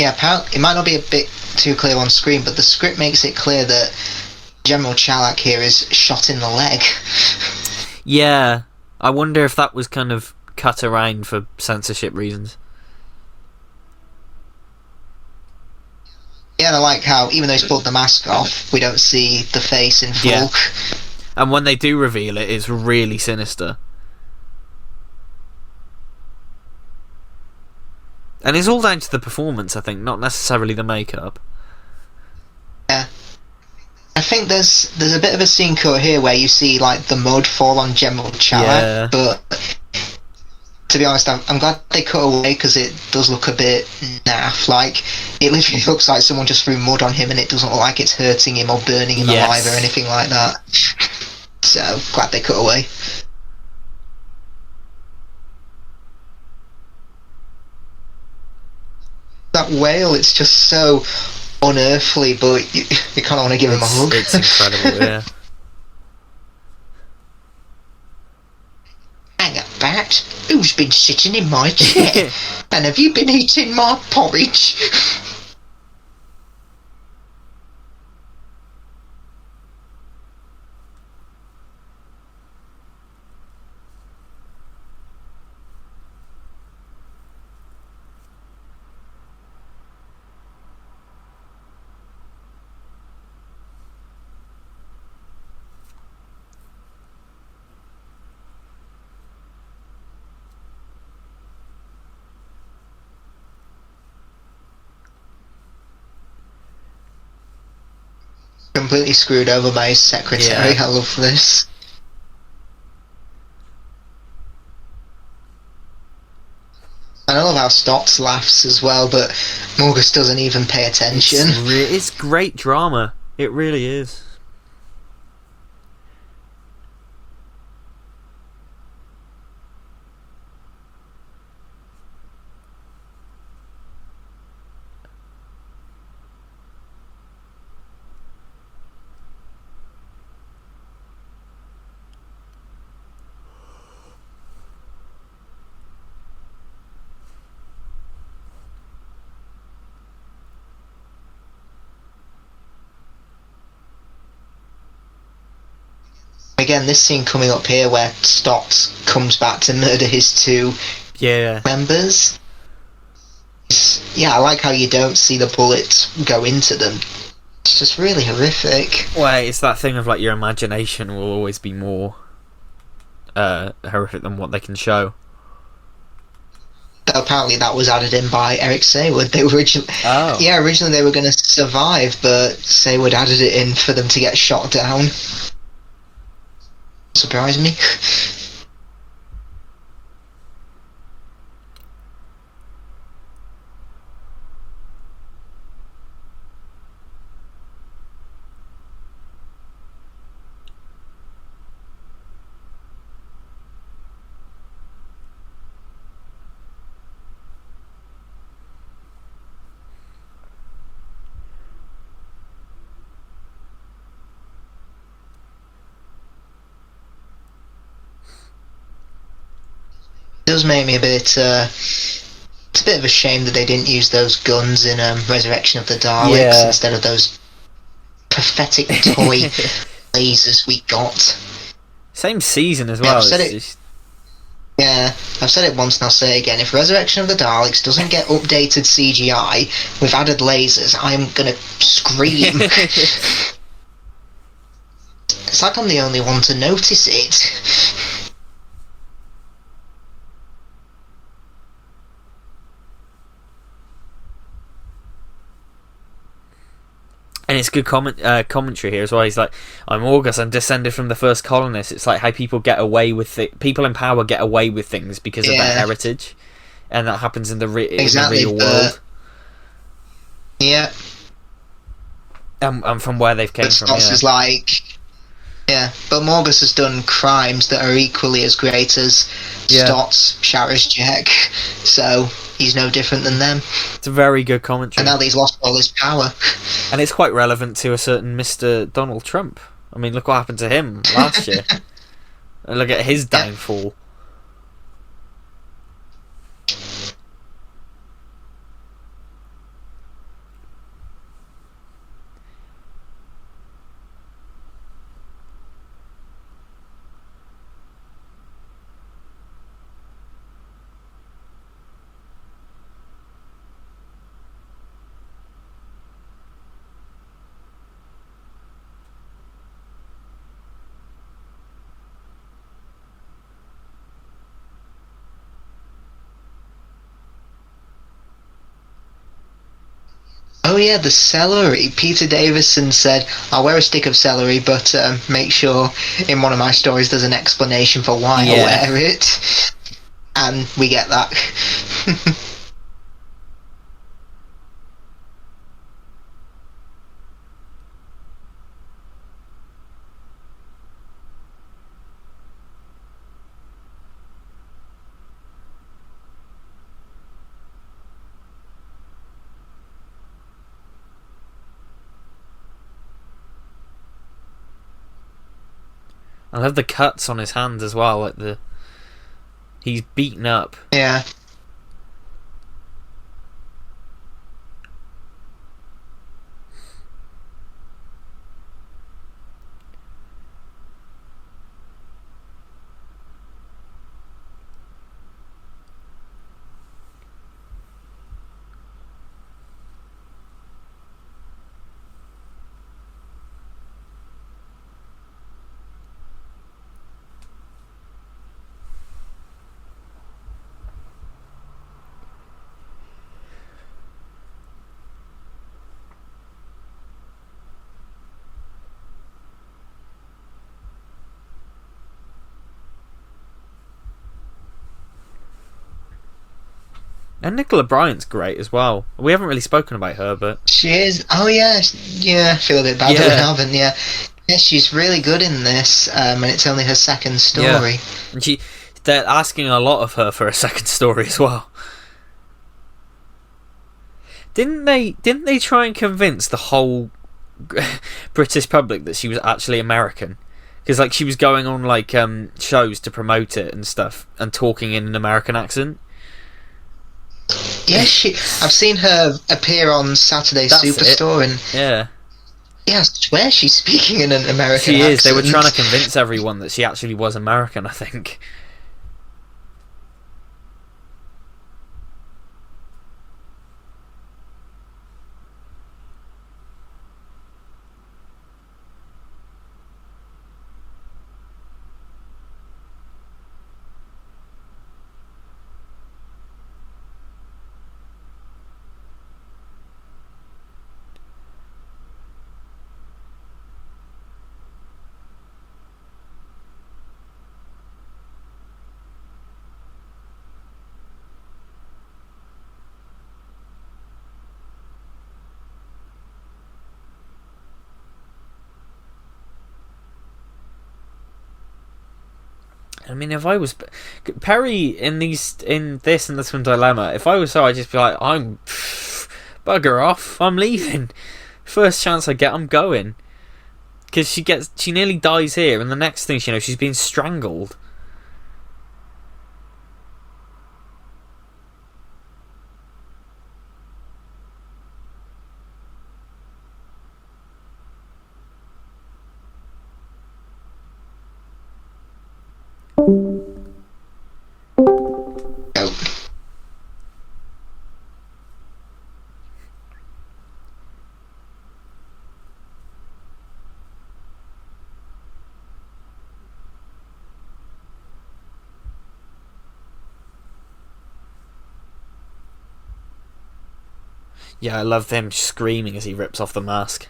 Yeah, apparently it might not be a bit too clear on screen, but the script makes it clear that General Chalak here is shot in the leg. Yeah, I wonder if that was kind of cut around for censorship reasons. Yeah, I like how, even though he's pulled the mask off, we don't see the face in full. Yeah. And when they do reveal it, it's really sinister. And it's all down to the performance, I think, not necessarily the makeup. Yeah. I think there's a bit of a scene cut here where you see, like, the mud fall on General Chalak, but to be honest, I'm glad they cut away, because it does look a bit naff. Like, it literally looks like someone just threw mud on him, and it doesn't look like it's hurting him or burning him alive or anything like that. So, glad they cut away. That whale, it's just so unearthly, but you kind of want to give him a hug. It's incredible, yeah. Hang up, Bat. Who's been sitting in my chair? And have you been eating my porridge? Completely screwed over by his secretary. I love this. And I love how Stotts laughs as well, but Morgus doesn't even pay attention. It's great drama. It really is. Again, this scene coming up here where Stotts comes back to murder his two members. Yeah, I like how you don't see the bullets go into them. It's just really horrific. Well, it's that thing of, like, your imagination will always be more horrific than what they can show. Apparently that was added in by Eric Saywood. They were originally they were going to survive, but Saywood added it in for them to get shot down. Surprise me. It does make me a bit, it's a bit of a shame that they didn't use those guns in Resurrection of the Daleks instead of those pathetic toy lasers we got. Same season as well. Yeah, I've said it once and I'll say it again. If Resurrection of the Daleks doesn't get updated CGI with added lasers, I'm gonna scream. It's like I'm the only one to notice it. And it's good commentary here as well. He's like, I'm August, I'm descended from the first colonists. It's like how people get away with it. People in power get away with things because of their heritage. And that happens in the real world. Yeah. And from where they've came from. Stotts is like... Yeah, but Morgus has done crimes that are equally as great as Stotts, Shara's Jack, so he's no different than them. It's a very good commentary. And now that he's lost all his power. And it's quite relevant to a certain Mr. Donald Trump. I mean, look what happened to him last year. And look at his downfall. Oh yeah, the celery. Peter Davison said, "I'll wear a stick of celery, but make sure in one of my stories there's an explanation for why I wear it." And we get that. I love the cuts on his hands as well. Like he's beaten up. Yeah. And Nicola Bryant's great as well. We haven't really spoken about her, but she is. Oh yeah, yeah. I feel a bit bad that we haven't. Yeah, she's really good in this, and it's only her second story. Yeah. And they're asking a lot of her for a second story as well. Didn't they try and convince the whole British public that she was actually American? Because like she was going on like shows to promote it and stuff, and talking in an American accent. Yeah, I've seen her appear on Saturday Superstore, and yeah, I swear she's speaking in an American accent. She is. They were trying to convince everyone that she actually was American, I think. I mean, if I was Perry in this and this one Dilemma, if I was her, I'd just be like, I'm bugger off, I'm leaving. First chance I get, I'm going. Because she nearly dies here, and the next thing she knows, she's being strangled. Yeah, I love him screaming as he rips off the mask.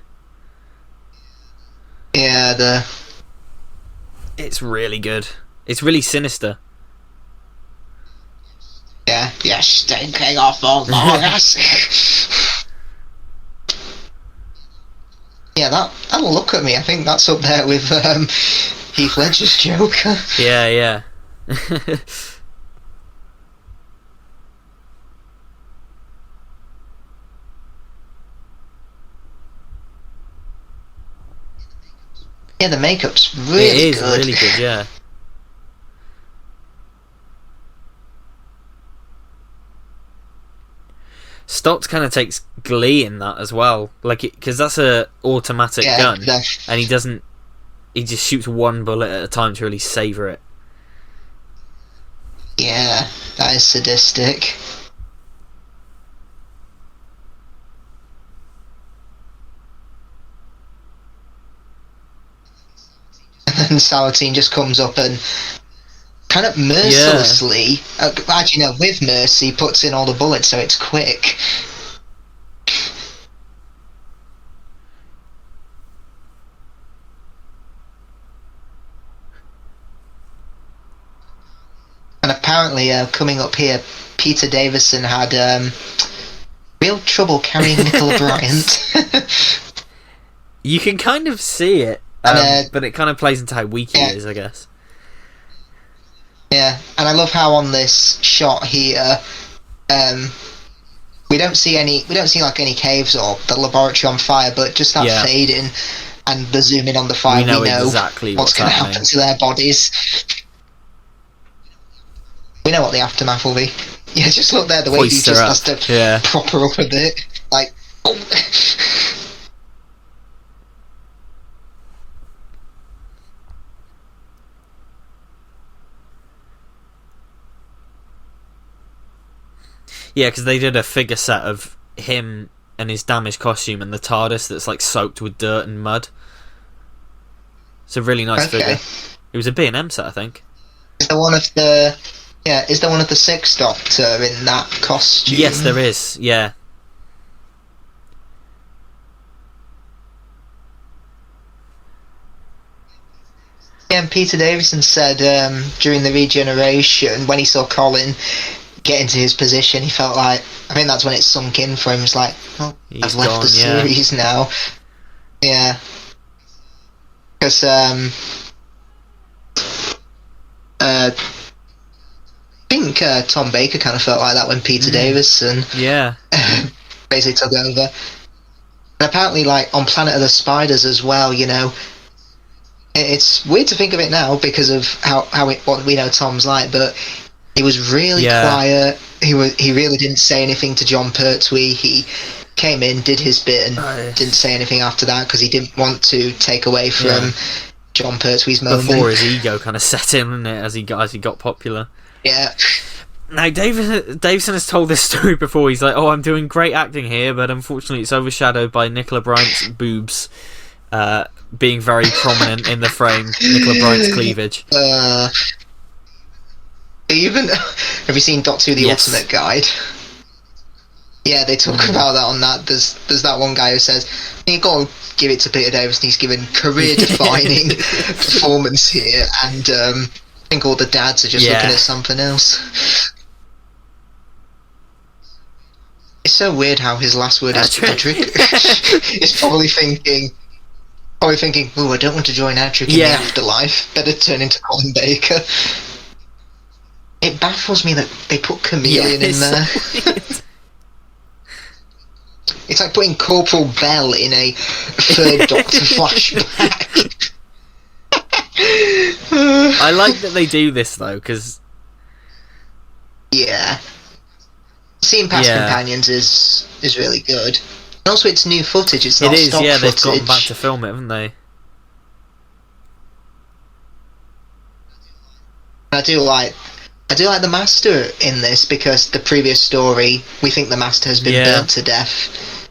Yeah, it's really good. It's really sinister. Yeah, you're stinking awful mask. Yeah, that'll look at me. I think that's up there with Heath Ledger's Joker. Yeah. Yeah, the makeup's really good. It is really good, yeah. Stotts kind of takes glee in that as well, like because that's a automatic gun, and he just shoots one bullet at a time to really savour it. Yeah, that is sadistic. And then Salatine just comes up and kind of mercilessly, actually no, with mercy, puts in all the bullets so it's quick. apparently, coming up here, Peter Davison had real trouble carrying Nicola Bryant. You can kind of see it, but it kind of plays into how weak he is, I guess. Yeah, and I love how on this shot here, we don't see like any caves or the laboratory on fire, but just that fade in and the zoom in on the fire. We know exactly what's going to happen to their bodies. We know what the aftermath will be. Yeah, just look there, the way he just has to prop her up a bit, like. Oh. Yeah, because they did a figure set of him and his damaged costume and the TARDIS that's like soaked with dirt and mud. It's a really nice figure. It was a B&M set, I think. Is there one of the Sixth Doctor in that costume? Yes, there is. Yeah. Yeah, and Peter Davison said during the regeneration, when he saw Colin get into his position, he felt like, I think that's when it sunk in for him. It's like, oh, I've left the series now. Yeah. Because I think Tom Baker kind of felt like that when Peter Davison basically took over. And apparently, like, on Planet of the Spiders as well, you know, it's weird to think of it now because of what we know Tom's like, but he was really quiet. He really didn't say anything to John Pertwee. He came in, did his bit, and didn't say anything after that because he didn't want to take away from John Pertwee's moment. Before his ego kind of set in, didn't it, as he got popular. Yeah. Now, Davison has told this story before. He's like, "Oh, I'm doing great acting here, but unfortunately, it's overshadowed by Nicola Bryant's boobs being very prominent in the frame. Nicola Bryant's cleavage." Even have you seen Doctor Who: The Ultimate Guide? Yeah, they talk about that on that. There's that one guy who says, "You got to give it to Peter Davison. He's given career-defining performance here," and I think all the dads are just looking at something else. It's so weird how his last word is Edric. He's probably thinking, "Oh, I don't want to join Edric in the afterlife. Better turn into Colin Baker." It baffles me that they put Chameleon in there. So it's like putting Corporal Bell in a Third Doctor flashback. I like that they do this though, because seeing past companions is really good. And also, it's new footage. It's not stock footage. They've gotten back to film it, haven't they? I do like the Master in this because the previous story, we think the Master has been burnt to death.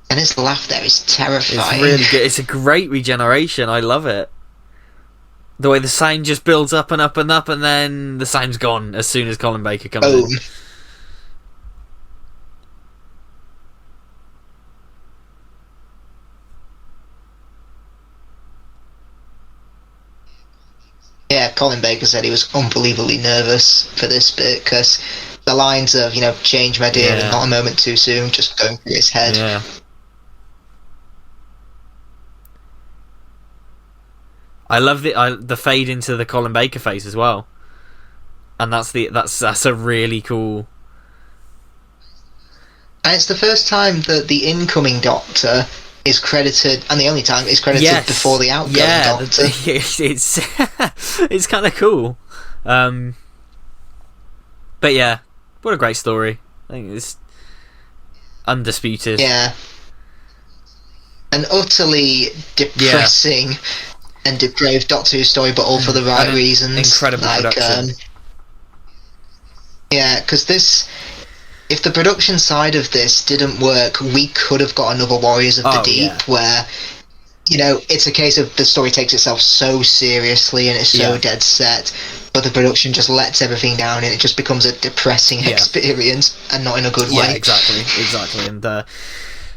And his laugh there is terrifying. It's really good. It's a great regeneration. I love it. The way the sound just builds up and up and up, and then the sound's gone as soon as Colin Baker comes in. Yeah, Colin Baker said he was unbelievably nervous for this bit because the lines of, change my dear and not a moment too soon just going through his head. Yeah. I love the fade into the Colin Baker face as well, and that's a really cool. And it's the first time that the incoming Doctor is credited, and the only time it's credited before the outgoing Doctor. It's kind of cool. But yeah, what a great story. I think it's undisputed. Yeah. An utterly depressing and depraved Doctor Who story, but all for the right reasons. Incredible production. Because if the production side of this didn't work, we could have got another Warriors of the Deep, where, it's a case of the story takes itself so seriously and it's so dead set, but the production just lets everything down and it just becomes a depressing experience, and not in a good way. Yeah, exactly. And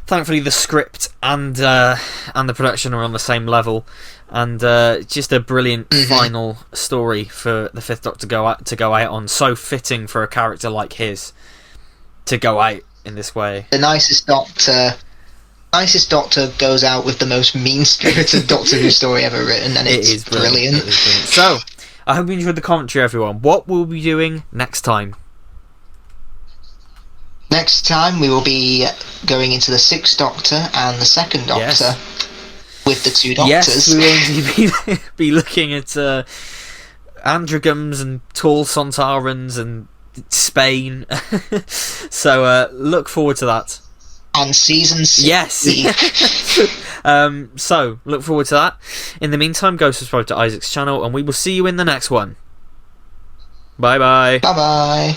thankfully the script and the production are on the same level, and just a brilliant final story for the Fifth Doctor to go out on. So fitting for a character like his to go out in this way. The nicest Doctor goes out with the most mean-spirited Doctor Who story ever written, and it's brilliant. It is brilliant. So, I hope you enjoyed the commentary, everyone. What will we be doing next time? Next time we will be going into the Sixth Doctor and the Second Doctor with the two Doctors. Yes, we will indeed be looking at Androgams and tall Sontarans and Spain. So look forward to that. On season 6. Yes. So look forward to that. In the meantime, go subscribe to Isaac's channel, and we will see you in the next one. Bye bye. Bye bye.